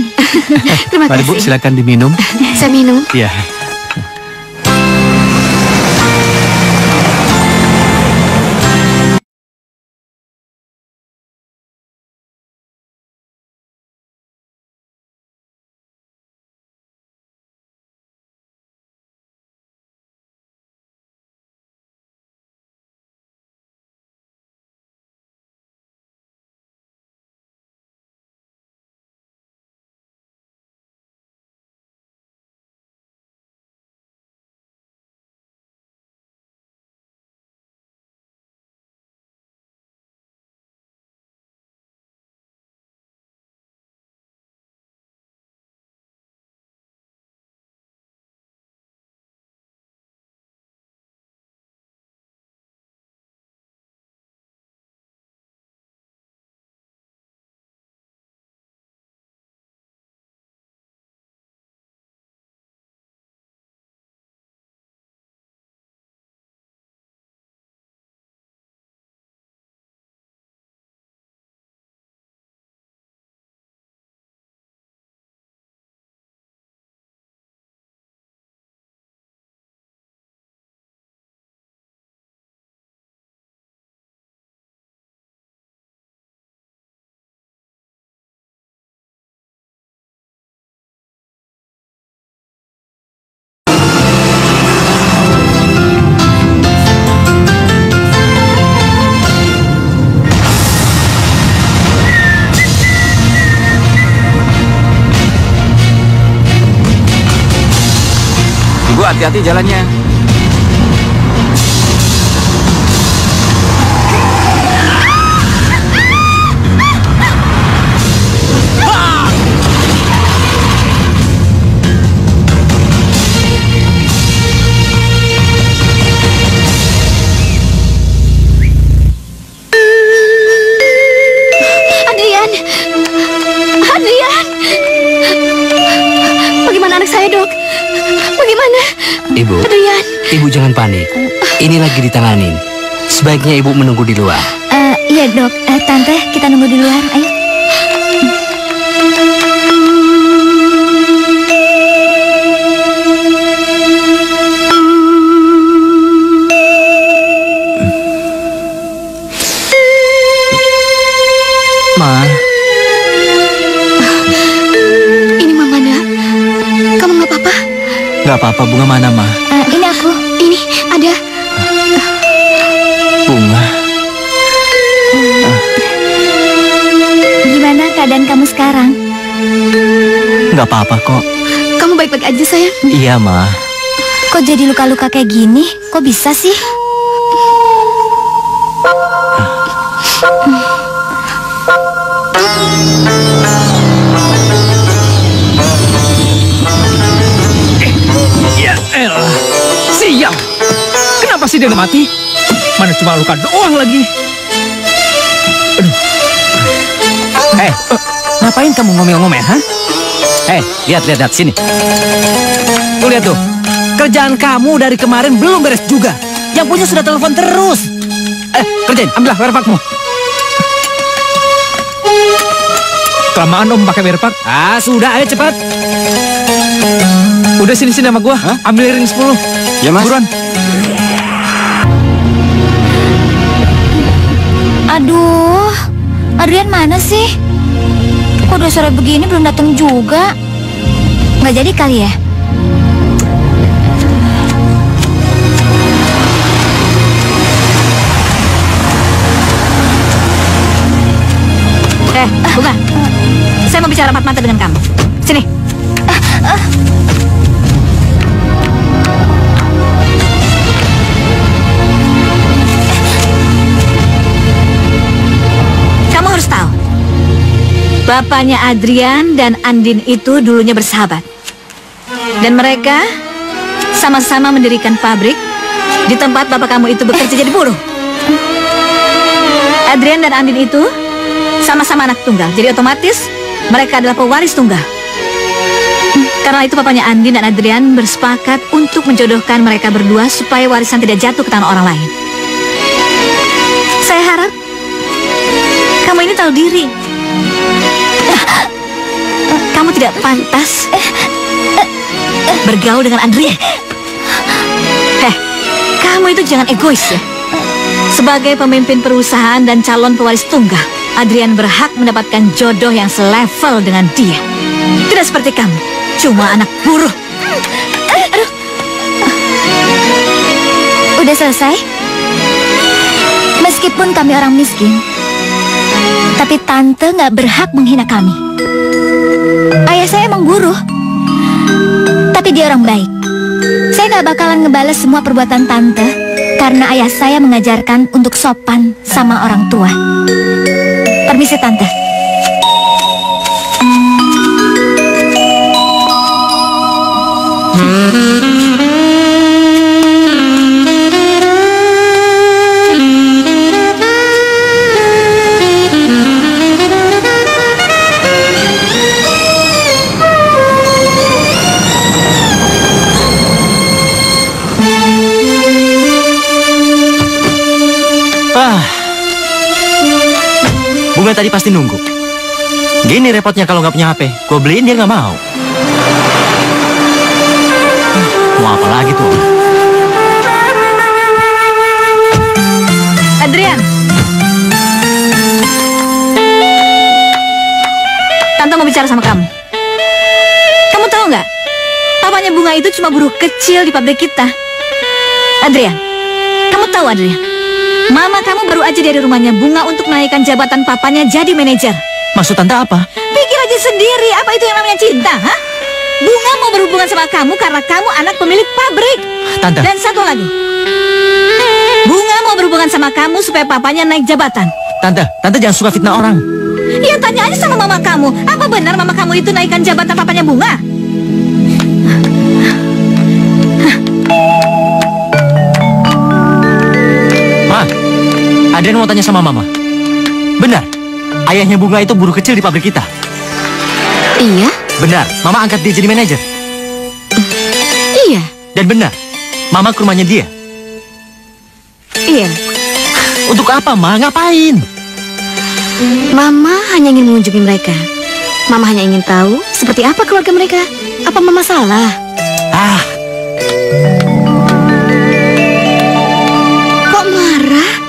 Terima Mari, kasih. Bu, silakan diminum. Saya minum. Iya. Ibu, hati-hati jalannya. Adrian! Adrian! Bagaimana anak saya, Dok? Bagaimana? Ibu, Adrian! Ibu jangan panik. Ini lagi ditanganin. Sebaiknya Ibu menunggu di luar. Iya Dok, Tante kita nunggu di luar, ayo. Ma, Ini Mama, Nak. Kamu nggak apa-apa? nggak apa-apa. Bunga mana, Ma? Ini aku. Ini ada. Bunga. Gimana keadaan kamu sekarang? Nggak apa-apa kok. Kamu baik-baik aja, sayang? Iya, Ma. Kok jadi luka-luka kayak gini? Kok bisa sih? Ya elah, sial. Kenapa sih dia udah mati? Mana cuma luka doang lagi. Hei, ngapain kamu ngomel-ngomel, ha? Hei, lihat sini. Tuh lihat tuh, kerjaan kamu dari kemarin belum beres juga. Yang punya sudah telepon terus. Kerjain, ambillah werpakmu. Kelamaan Om pakai werpak. Ah sudah, ayo cepat. Udah sini sama gua. Ambil ring 10. Ya, Mas. Buruan. Aduh, Adrian mana sih? Kok udah sore begini belum datang juga? Nggak jadi kali ya? Bunga, saya mau bicara mata-mata dengan kamu. Sini. Kamu harus tahu, bapaknya Adrian dan Andin itu dulunya bersahabat. Dan mereka sama-sama mendirikan pabrik di tempat bapak kamu itu bekerja jadi buruh. Adrian dan Andin itu sama-sama anak tunggal, jadi otomatis mereka adalah pewaris tunggal. Karena itu papanya Andin dan Adrian bersepakat untuk menjodohkan mereka berdua supaya warisan tidak jatuh ke tangan orang lain. Saya harap kamu ini tahu diri. Kamu tidak pantas bergaul dengan Andrian. Kamu itu jangan egois ya. Sebagai pemimpin perusahaan dan calon pewaris tunggal, Adrian berhak mendapatkan jodoh yang selevel dengan dia. Tidak seperti kamu, cuma anak buruh. Aduh. Udah selesai? Meskipun kami orang miskin, tapi Tante nggak berhak menghina kami. Ayah saya emang buruh, tapi dia orang baik. Saya nggak bakalan ngebales semua perbuatan Tante, karena ayah saya mengajarkan untuk sopan sama orang tua. Permisi Tante. Bunga tadi pasti nunggu. Gini repotnya kalau nggak punya HP. Gue beliin dia nggak mau. Mau apa lagi tuh? Adrian, Tante mau bicara sama kamu. Kamu tahu nggak? Papanya Bunga itu cuma buruh kecil di pabrik kita. Adrian, kamu tahu Adrian? Mama kamu baru aja dari rumahnya Bunga untuk menaikkan jabatan papanya jadi manajer. Maksud Tante apa? Pikir aja sendiri, apa itu yang namanya cinta, ha? Bunga mau berhubungan sama kamu karena kamu anak pemilik pabrik. Tante. Dan satu lagi, Bunga mau berhubungan sama kamu supaya papanya naik jabatan. Tante jangan suka fitnah orang. Ya tanya aja sama mama kamu, apa benar mama kamu itu naikkan jabatan papanya Bunga? Adrian mau tanya sama Mama. Benar, ayahnya Bunga itu buruh kecil di pabrik kita. Iya? Benar, Mama angkat dia jadi manajer. Iya. Dan benar, Mama ke rumahnya dia. Iya. Untuk apa, Ma? Ngapain? Mama hanya ingin mengunjungi mereka. Mama hanya ingin tahu seperti apa keluarga mereka. Apa Mama salah? Kok marah?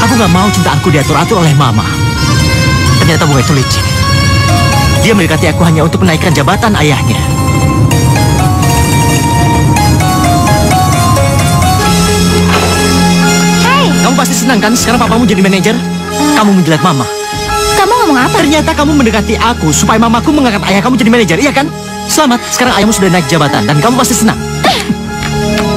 Aku gak mau cintaanku diatur-atur oleh Mama. Ternyata Bunga itu licik. Dia mendekati aku hanya untuk menaikkan jabatan ayahnya. Hei! Kamu pasti senang kan sekarang papamu jadi manajer? Kamu menjilat Mama. Kamu ngomong apa? Ternyata kamu mendekati aku supaya mamaku mengangkat ayah kamu jadi manajer, iya kan? Selamat, sekarang ayahmu sudah naik jabatan dan kamu pasti senang.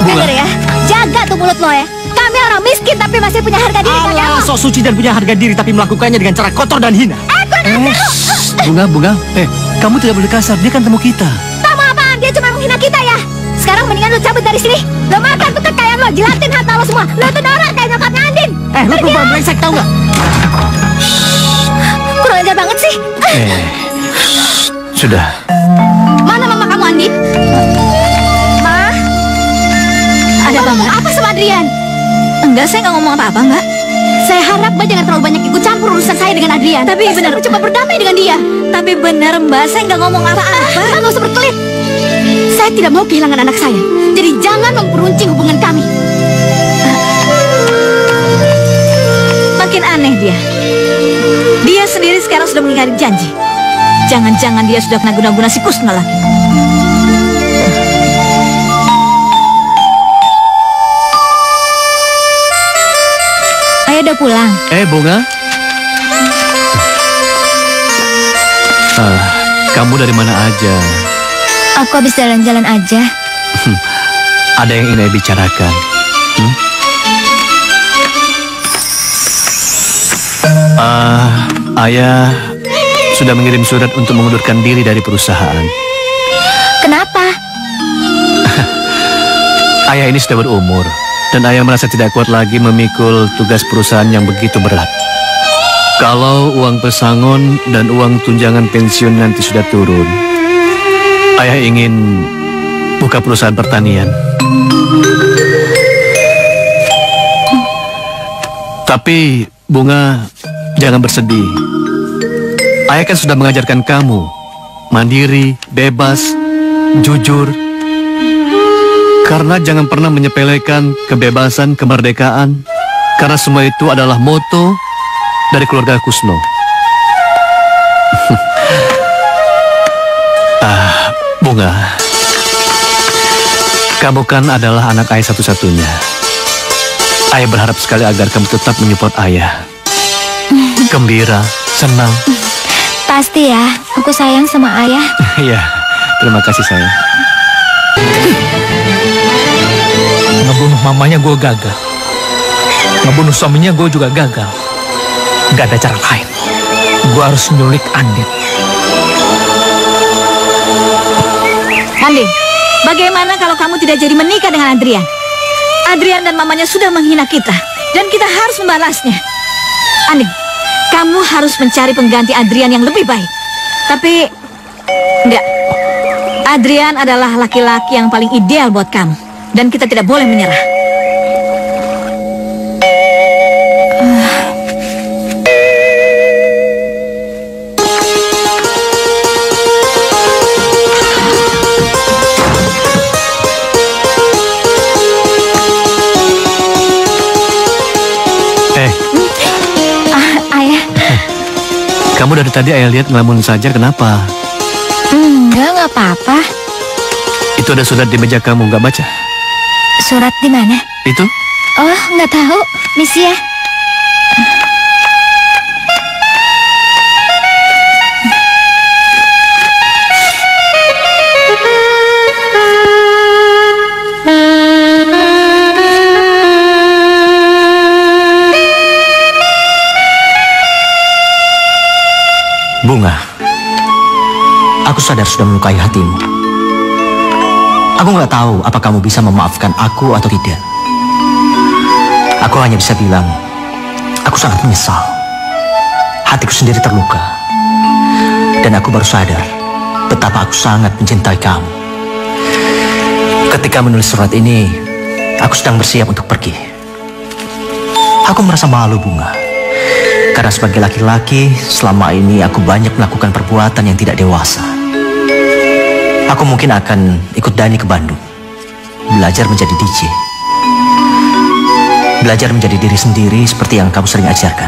Dengar ya, jaga tuh mulut lo ya. Kami orang miskin tapi masih punya harga diri. Allah, sok suci dan punya harga diri tapi melakukannya dengan cara kotor dan hina. Bunga, kamu tidak boleh kasar, dia kan temu kita. Kamu apaan? Dia cuma menghina kita ya. Sekarang mendingan lo cabut dari sini. Lo makan tuh kekayaan lo, jilatin harta lo semua. Lo tuh norak kayak nyokapnya Andin. Lo perempuan brengsek tau gak? Kurang ajar banget sih. Sudah. Mana mama kamu, Andin? Ma? apa, Mbak? Apa sama Adrian? Enggak, saya nggak ngomong apa-apa, Mbak. Saya harap Mbak jangan terlalu banyak ikut campur urusan saya dengan Adrian. Tapi benar, saya coba berdamai dengan dia. Tapi benar, Mbak, saya nggak ngomong apa-apa. Mbak nggak usah berkelit. Saya tidak mau kehilangan anak saya. Jadi jangan memperuncing hubungan kami. Makin aneh dia. Dia sendiri sekarang sudah mengingkari janji. Jangan-jangan dia sudah kena guna-guna si Kusna lagi. Ayah udah pulang. Bunga. Kamu dari mana aja? Aku habis jalan-jalan aja. Ada yang ingin saya bicarakan. Ayah sudah mengirim surat untuk mengundurkan diri dari perusahaan. Kenapa? Ayah ini sudah berumur, dan ayah merasa tidak kuat lagi memikul tugas perusahaan yang begitu berat. Kalau uang pesangon dan uang tunjangan pensiun nanti sudah turun, ayah ingin buka perusahaan pertanian. Tapi Bunga, jangan bersedih. Ayah kan sudah mengajarkan kamu mandiri, bebas, jujur. Karena jangan pernah menyepelekan kebebasan, kemerdekaan. Karena semua itu adalah moto dari keluarga Kusno. Bunga, kamu kan adalah anak ayah satu-satunya. Ayah berharap sekali agar kamu tetap menyupport ayah. Gembira, senang. Pasti ya, aku sayang sama ayah. Iya, terima kasih sayang. Ngebunuh mamanya gue gagal. Ngebunuh suaminya gue juga gagal. Gak ada cara lain. Gue harus nyulik Andin. Andin, bagaimana kalau kamu tidak jadi menikah dengan Adrian? Adrian dan mamanya sudah menghina kita, dan kita harus membalasnya. Andin, kamu harus mencari pengganti Adrian yang lebih baik. Tapi, enggak. Adrian adalah laki-laki yang paling ideal buat kamu, dan kita tidak boleh menyerah. Kamu dari tadi ayah lihat ngelamun saja, kenapa? Enggak apa-apa. Itu ada surat di meja kamu, nggak baca? Surat di mana? Itu? Oh, nggak tahu. Misi ya. Bunga, aku sadar sudah melukai hatimu. Aku nggak tahu apa kamu bisa memaafkan aku atau tidak. Aku hanya bisa bilang, aku sangat menyesal. Hatiku sendiri terluka. Dan aku baru sadar betapa aku sangat mencintai kamu. Ketika menulis surat ini, aku sedang bersiap untuk pergi. Aku merasa malu, Bunga. Karena sebagai laki-laki, selama ini aku banyak melakukan perbuatan yang tidak dewasa. Aku mungkin akan ikut Dani ke Bandung. Belajar menjadi DJ. Belajar menjadi diri sendiri seperti yang kamu sering ajarkan.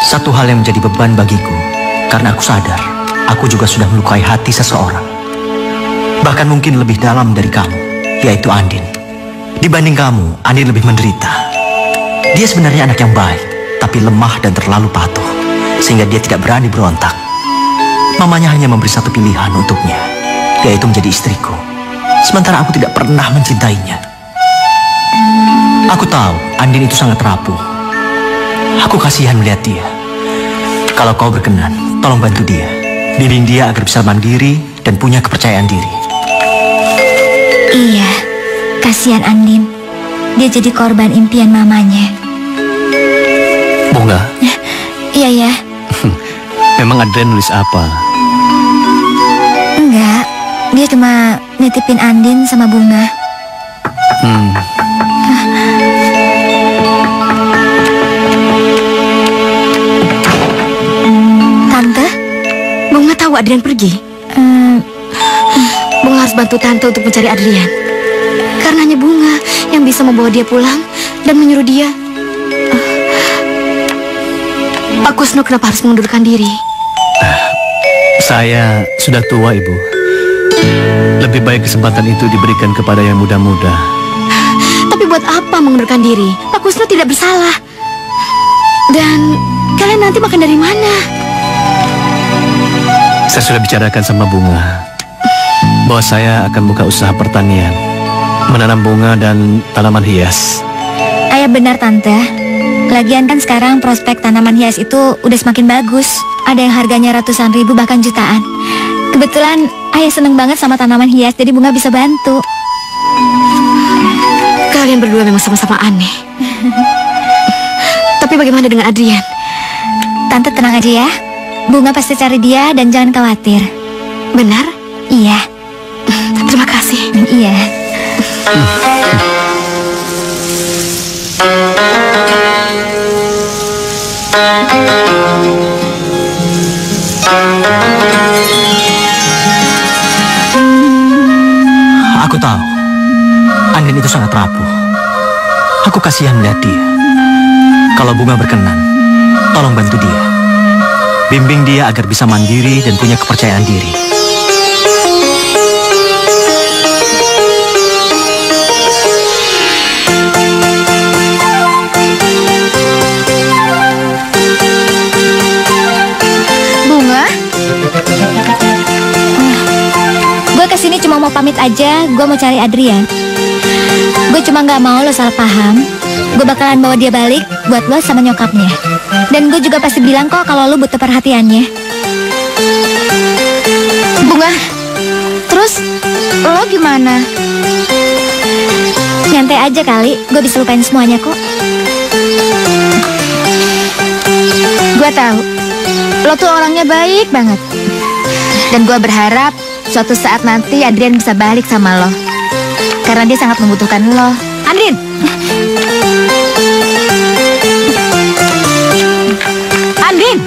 Satu hal yang menjadi beban bagiku, karena aku sadar, aku juga sudah melukai hati seseorang. Bahkan mungkin lebih dalam dari kamu, yaitu Andin. Dibanding kamu, Andin lebih menderita. Dia sebenarnya anak yang baik, tapi lemah dan terlalu patuh, sehingga dia tidak berani berontak. Mamanya hanya memberi satu pilihan untuknya, yaitu menjadi istriku. Sementara aku tidak pernah mencintainya. Aku tahu Andin itu sangat rapuh. Aku kasihan melihat dia. Kalau kau berkenan, tolong bantu dia. Bimbing dia agar bisa mandiri dan punya kepercayaan diri. Iya, kasihan Andin. Dia jadi korban impian mamanya. Bunga? Iya ya. Memang Adrian nulis apa? Enggak, dia cuma nitipin Andin sama Bunga. Tante, Bunga tahu Adrian pergi. Bunga harus bantu Tante untuk mencari Adrian. Karena hanya Bunga yang bisa membawa dia pulang dan menyuruh dia. Pak Kusno kenapa harus mengundurkan diri? Saya sudah tua, Ibu. Lebih baik kesempatan itu diberikan kepada yang muda-muda. Tapi buat apa mengundurkan diri? Pak Kusno tidak bersalah. Dan kalian nanti makan dari mana? Saya sudah bicarakan sama Bunga bahwa saya akan buka usaha pertanian, menanam bunga dan tanaman hias. Ayah benar, Tante. Lagian kan sekarang prospek tanaman hias itu udah semakin bagus. Ada yang harganya ratusan ribu bahkan jutaan. Kebetulan Ayah seneng banget sama tanaman hias, jadi Bunga bisa bantu. Kalian berdua memang sama-sama aneh. Tapi bagaimana dengan Adrian? Tante tenang aja ya. Bunga pasti cari dia dan jangan khawatir. Benar? Iya. Terima kasih. Iya. Aku tahu Andin itu sangat rapuh. Aku kasihan melihat dia. Kalau Bunga berkenan, tolong bantu dia. Bimbing dia agar bisa mandiri dan punya kepercayaan diri. Bunga? Gue kesini cuma mau pamit aja. Gue mau cari Adrian. Gue cuma gak mau lo salah paham. Gue bakalan bawa dia balik buat lo sama nyokapnya. Dan gue juga pasti bilang kok kalau lo butuh perhatiannya. Bunga? Terus lo gimana? Nyantai aja kali. Gue bisa lupain semuanya kok. Gue tahu lo tuh orangnya baik banget. Dan gue berharap suatu saat nanti Adrian bisa balik sama lo. Karena dia sangat membutuhkan lo. Andin! Andin!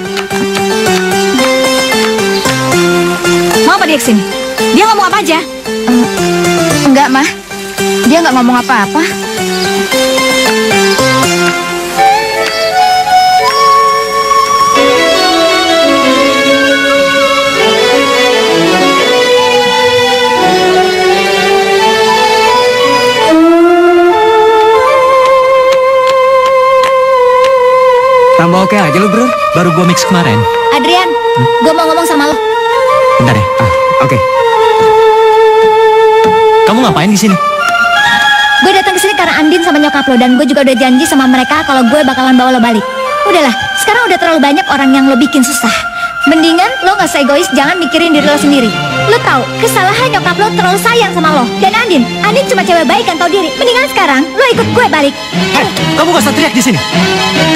Mau apa dia kesini? Dia ngomong apa aja? Enggak, Mah. Dia nggak ngomong apa-apa. Tambah oke aja lo, bro. Baru gua mix kemarin. Adrian, gue mau ngomong sama lo. Bentar ya. Oke. Kamu ngapain di sini? Gue datang ke sini karena Andin sama nyokap lo. Dan gue juga udah janji sama mereka kalau gue bakalan bawa lo balik. Udahlah, sekarang udah terlalu banyak orang yang lo bikin susah. Mendingan lo gak egois, jangan mikirin diri lo sendiri. Lo tahu kesalahan nyokap lo terlalu sayang sama lo. Dan Andin cuma cewek baik kan tahu diri. Mendingan sekarang lo ikut gue balik. Kamu gak usah teriak di sini.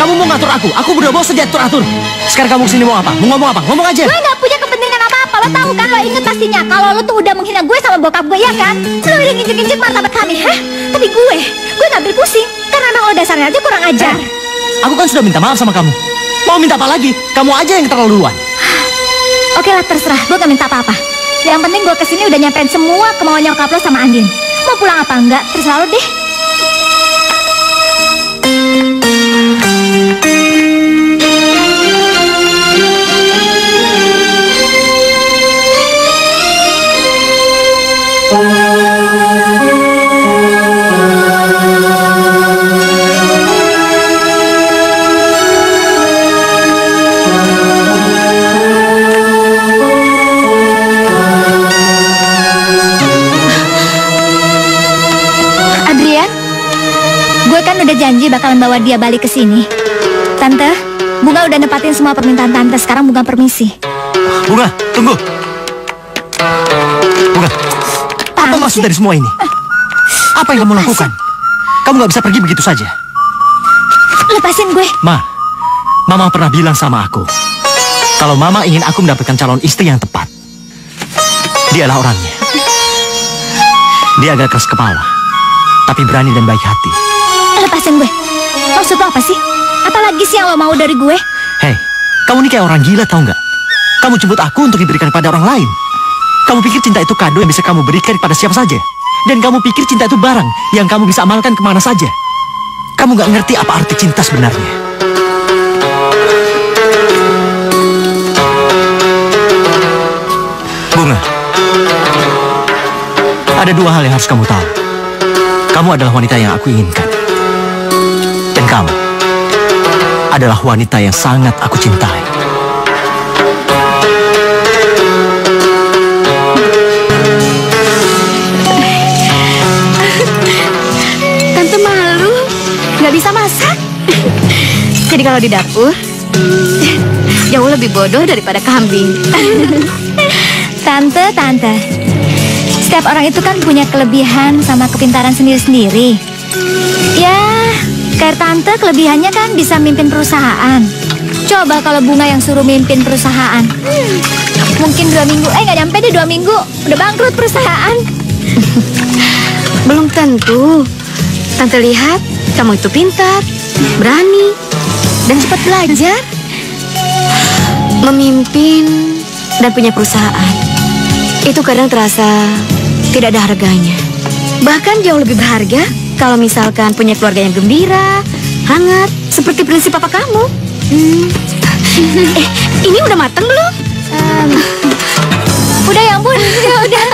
Kamu mau ngatur aku udah mau diatur-atur. Sekarang kamu kesini mau apa? Mau ngomong apa? Ngomong aja. Gue gak punya kepentingan apa-apa. Lo tahu kan, lo inget pastinya kalau lo tuh udah menghina gue sama bokap gue, ya kan? Lo udah nginjek-nginjek martabat kami, hah? Tapi gue gak ambil pusing. Karena emang lo dasarnya aja kurang ajar. Aku kan sudah minta maaf sama kamu. Mau minta apa lagi? Kamu aja yang keterlaluan. Oke lah, terserah. Gue gak minta apa-apa. Yang penting gue kesini udah nyampein semua kemauan nyokap lo sama Andin. Mau pulang apa enggak, terserah lo deh. Udah janji bakalan bawa dia balik ke sini. Tante, Bunga udah nepatin semua permintaan Tante. Sekarang Bunga permisi. Bunga, tunggu. Bunga, apa maksud dari semua ini? Apa yang kamu lakukan? Kamu gak bisa pergi begitu saja. Lepasin gue. Mama pernah bilang sama aku, kalau Mama ingin aku mendapatkan calon istri yang tepat, dialah orangnya. Dia agak keras kepala, tapi berani dan baik hati. Lepasin gue. Maksud lo apa sih? Apalagi sih yang lo mau dari gue? Hei, kamu ini kayak orang gila tau nggak? Kamu jemput aku untuk diberikan pada orang lain. Kamu pikir cinta itu kado yang bisa kamu berikan kepada siapa saja? Dan kamu pikir cinta itu barang yang kamu bisa amalkan kemana saja? Kamu nggak ngerti apa arti cinta sebenarnya. Bunga, ada dua hal yang harus kamu tahu. Kamu adalah wanita yang aku inginkan. Dan kamu adalah wanita yang sangat aku cintai. Tante malu, nggak bisa masak. Jadi kalau di dapur, jauh lebih bodoh daripada kambing. Tante. Setiap orang itu kan punya kelebihan sama kepintaran sendiri-sendiri. Ya, kayak Tante kelebihannya kan bisa mimpin perusahaan. Coba kalau Bunga yang suruh mimpin perusahaan. Mungkin 2 minggu, nggak nyampe deh 2 minggu. Udah bangkrut perusahaan. Belum tentu. Tante lihat kamu itu pintar, berani, dan cepat belajar. Memimpin dan punya perusahaan itu kadang terasa tidak ada harganya. Bahkan jauh lebih berharga kalau misalkan punya keluarga yang gembira, hangat, seperti prinsip papa kamu. Ini udah mateng belum? Udah ya ampun, udah.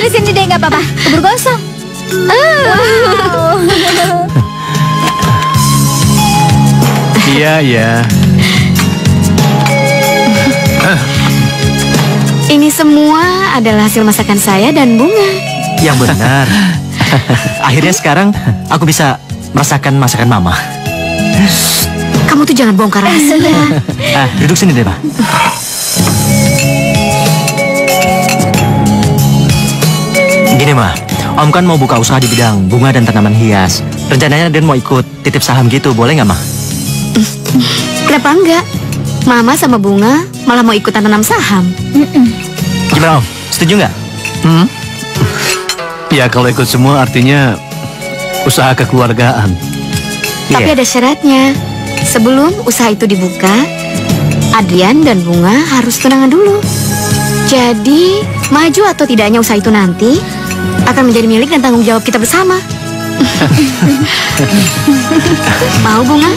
Sini deh, nggak apa-apa. Keburu gosong. Wow. Iya. Ini semua adalah hasil masakan saya dan Bunga. Yang benar. Akhirnya sekarang aku bisa merasakan masakan Mama. Kamu tuh jangan bongkar rahasia. Duduk sini deh, Pak. Gini, Ma. Om kan mau buka usaha di bidang bunga dan tanaman hias. Rencananya Den mau ikut titip saham gitu, boleh nggak, Ma? Kenapa enggak? Mama sama Bunga malah mau ikutan tanam saham. Gimana, Om? Setuju nggak? Ya, kalau ikut semua artinya usaha kekeluargaan. Tapi ada syaratnya. Sebelum usaha itu dibuka, Adrian dan Bunga harus tunangan dulu. Jadi, maju atau tidaknya usaha itu nanti akan menjadi milik dan tanggung jawab kita bersama. Mau, Bunga?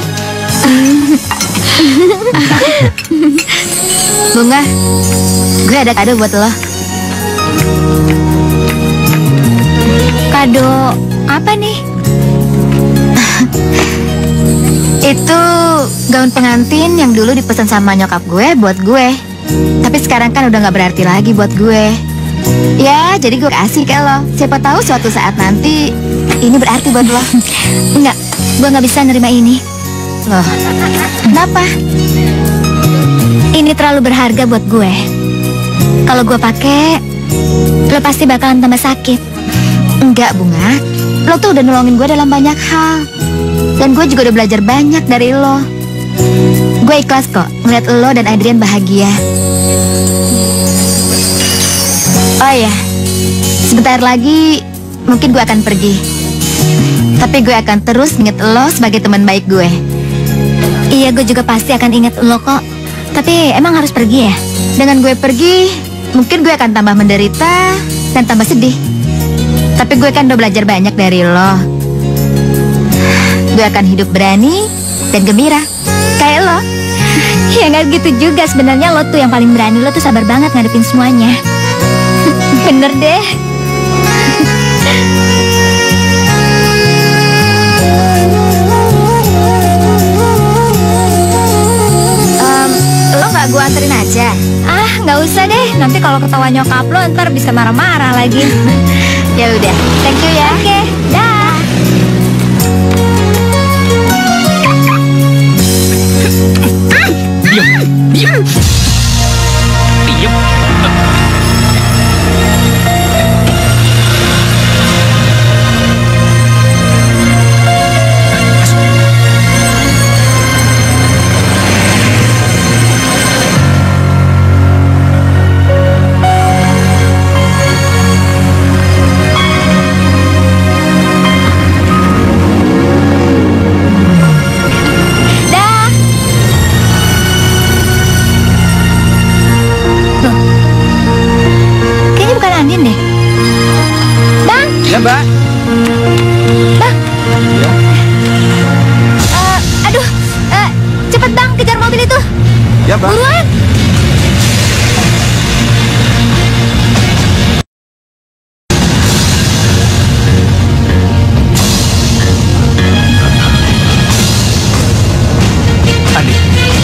Bunga, gue ada kado buat lo. Kado apa nih? Itu gaun pengantin yang dulu dipesan sama nyokap gue buat gue. Tapi sekarang kan udah gak berarti lagi buat gue. Ya, jadi gue kasih ke lo. Siapa tahu suatu saat nanti ini berarti buat lo. Enggak, gue gak bisa nerima ini. Loh, kenapa? Ini terlalu berharga buat gue. Kalau gue pakai, lo pasti bakalan tambah sakit. Enggak, Bunga. Lo tuh udah nolongin gue dalam banyak hal. Dan gue juga udah belajar banyak dari lo. Gue ikhlas kok ngeliat lo dan Adrian bahagia. Oh ya, sebentar lagi mungkin gue akan pergi. Tapi gue akan terus inget lo sebagai teman baik gue. Iya, gue juga pasti akan inget lo kok. Tapi emang harus pergi ya? Dengan gue pergi, mungkin gue akan tambah menderita dan tambah sedih. Tapi gue kan udah belajar banyak dari lo. Gue akan hidup berani dan gembira kayak lo. Ya nggak gitu juga, sebenarnya lo tuh yang paling berani. Lo tuh sabar banget ngadepin semuanya. Bener deh. Lo nggak gue anterin aja? Ah, nggak usah deh. Nanti kalau ketahuan nyokap lo ntar bisa marah-marah lagi. Ya udah, thank you ya. Oke, dah. Diam. Abang. Buruan.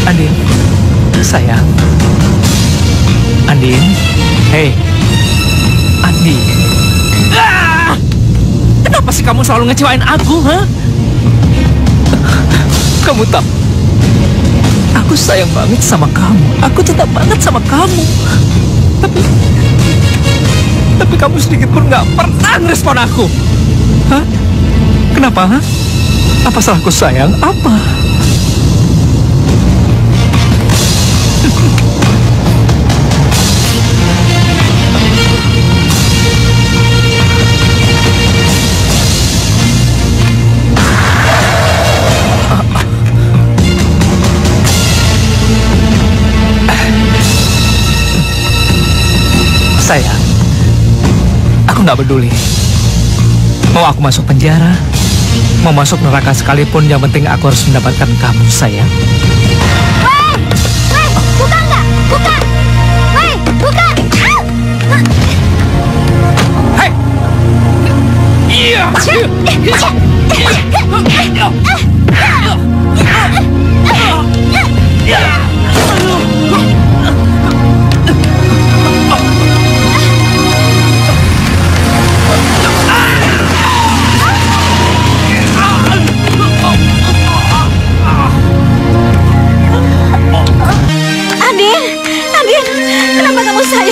Andin, sayang. Andin, hei, Andin. Kenapa sih kamu selalu ngecewain aku, ha? Kamu tahu, aku sayang banget sama kamu. Aku cinta banget sama kamu. Tapi kamu sedikit pun nggak pernah ngerespon aku. Hah? Kenapa, ha? Apa salahku, sayang? Apa? Sayang, aku nggak peduli. Mau aku masuk penjara, mau masuk neraka sekalipun, yang penting aku harus mendapatkan kamu, sayang. Weh, buka nggak? Buka! Weh, buka! Hei! Iya!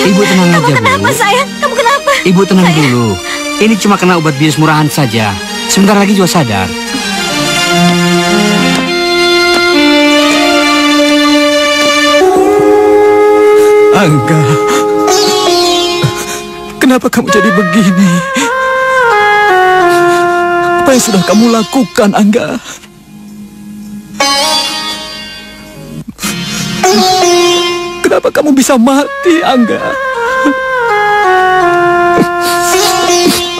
Ibu tenang aja, Bu. Kenapa, sayang? Kamu kenapa? Ibu tenang dulu. Ini cuma kena obat bius murahan saja. Sebentar lagi juga sadar. Angga, kenapa kamu jadi begini? Apa yang sudah kamu lakukan, Angga? Kenapa kamu bisa mati, Angga?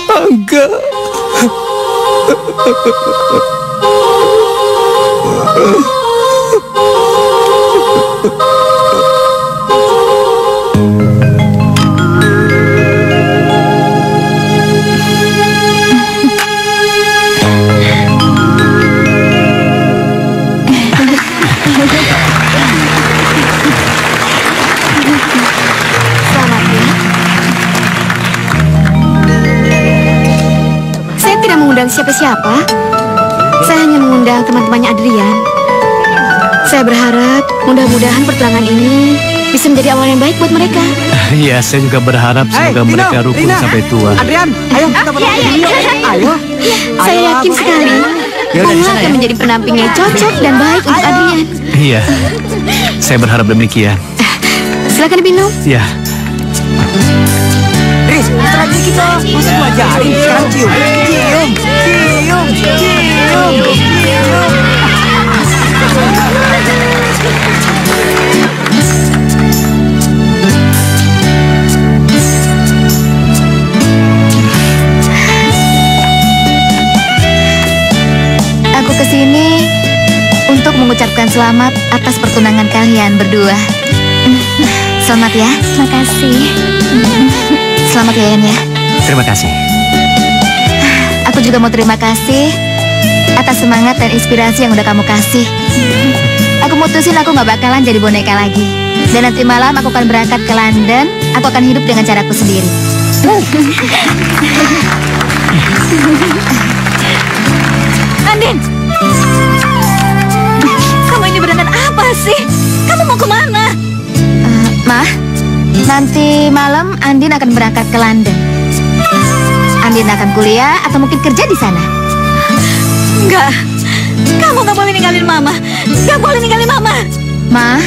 Angga. Siapa-siapa. Saya hanya mengundang teman-temannya Adrian. Saya berharap mudah-mudahan pertulangan ini bisa menjadi awal yang baik buat mereka. Iya, saya juga berharap semoga mereka rukun sampai tua. Adrian, ayo kita berdoa. Ayo. Saya yakin sekali Bunga akan menjadi penamping yang cocok dan baik untuk Adrian. Iya, saya berharap demikian. Silakan diminum. Iya. Riz, kita lagi kita masih belajarin. Sekarang cium. Aku kesini untuk mengucapkan selamat atas pertunangan kalian berdua. Selamat ya. Terima kasih. Selamat ya, Yan ya. Terima kasih. Aku juga mau terima kasih atas semangat dan inspirasi yang udah kamu kasih. Aku mutusin aku gak bakalan jadi boneka lagi. Dan nanti malam aku akan berangkat ke London. Aku akan hidup dengan caraku sendiri. Andin, kamu ini berangkat apa sih? Kamu mau kemana? Ma, nanti malam Andin akan berangkat ke London. Andin akan kuliah atau mungkin kerja di sana. Enggak, kamu gak boleh ninggalin Mama. Gak boleh ninggalin Mama. Ma,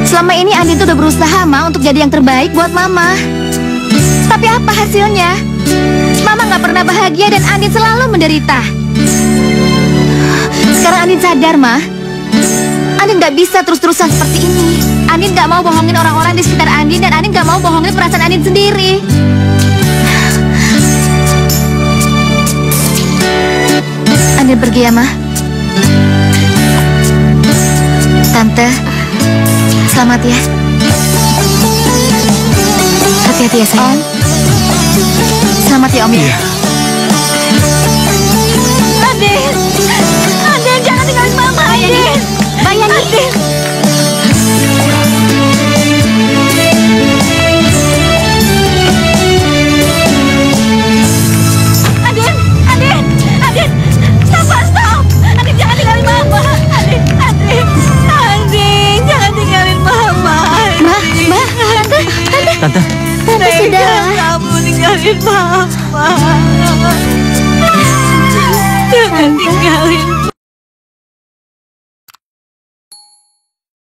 selama ini Andin tuh udah berusaha, Ma, untuk jadi yang terbaik buat Mama. Tapi apa hasilnya? Mama gak pernah bahagia dan Andin selalu menderita. Sekarang Andin sadar, Ma. Andin gak bisa terus-terusan seperti ini. Andin gak mau bohongin orang-orang di sekitar Andin. Dan Andin gak mau bohongin perasaan Andin sendiri. Andin pergi ya, Ma. Tante, Selamat ya. Hati-hati ya sayang. Selamat ya Om ya. Adin, Adin jangan tinggalin Mama, Adin. Bayani. Adin. Adin, Adin, Adin, stop. Adin jangan tinggalin Mama. Adin, jangan tinggalin Mama. Tante. Tante, Tante sudah. Kamu tinggalin Mama.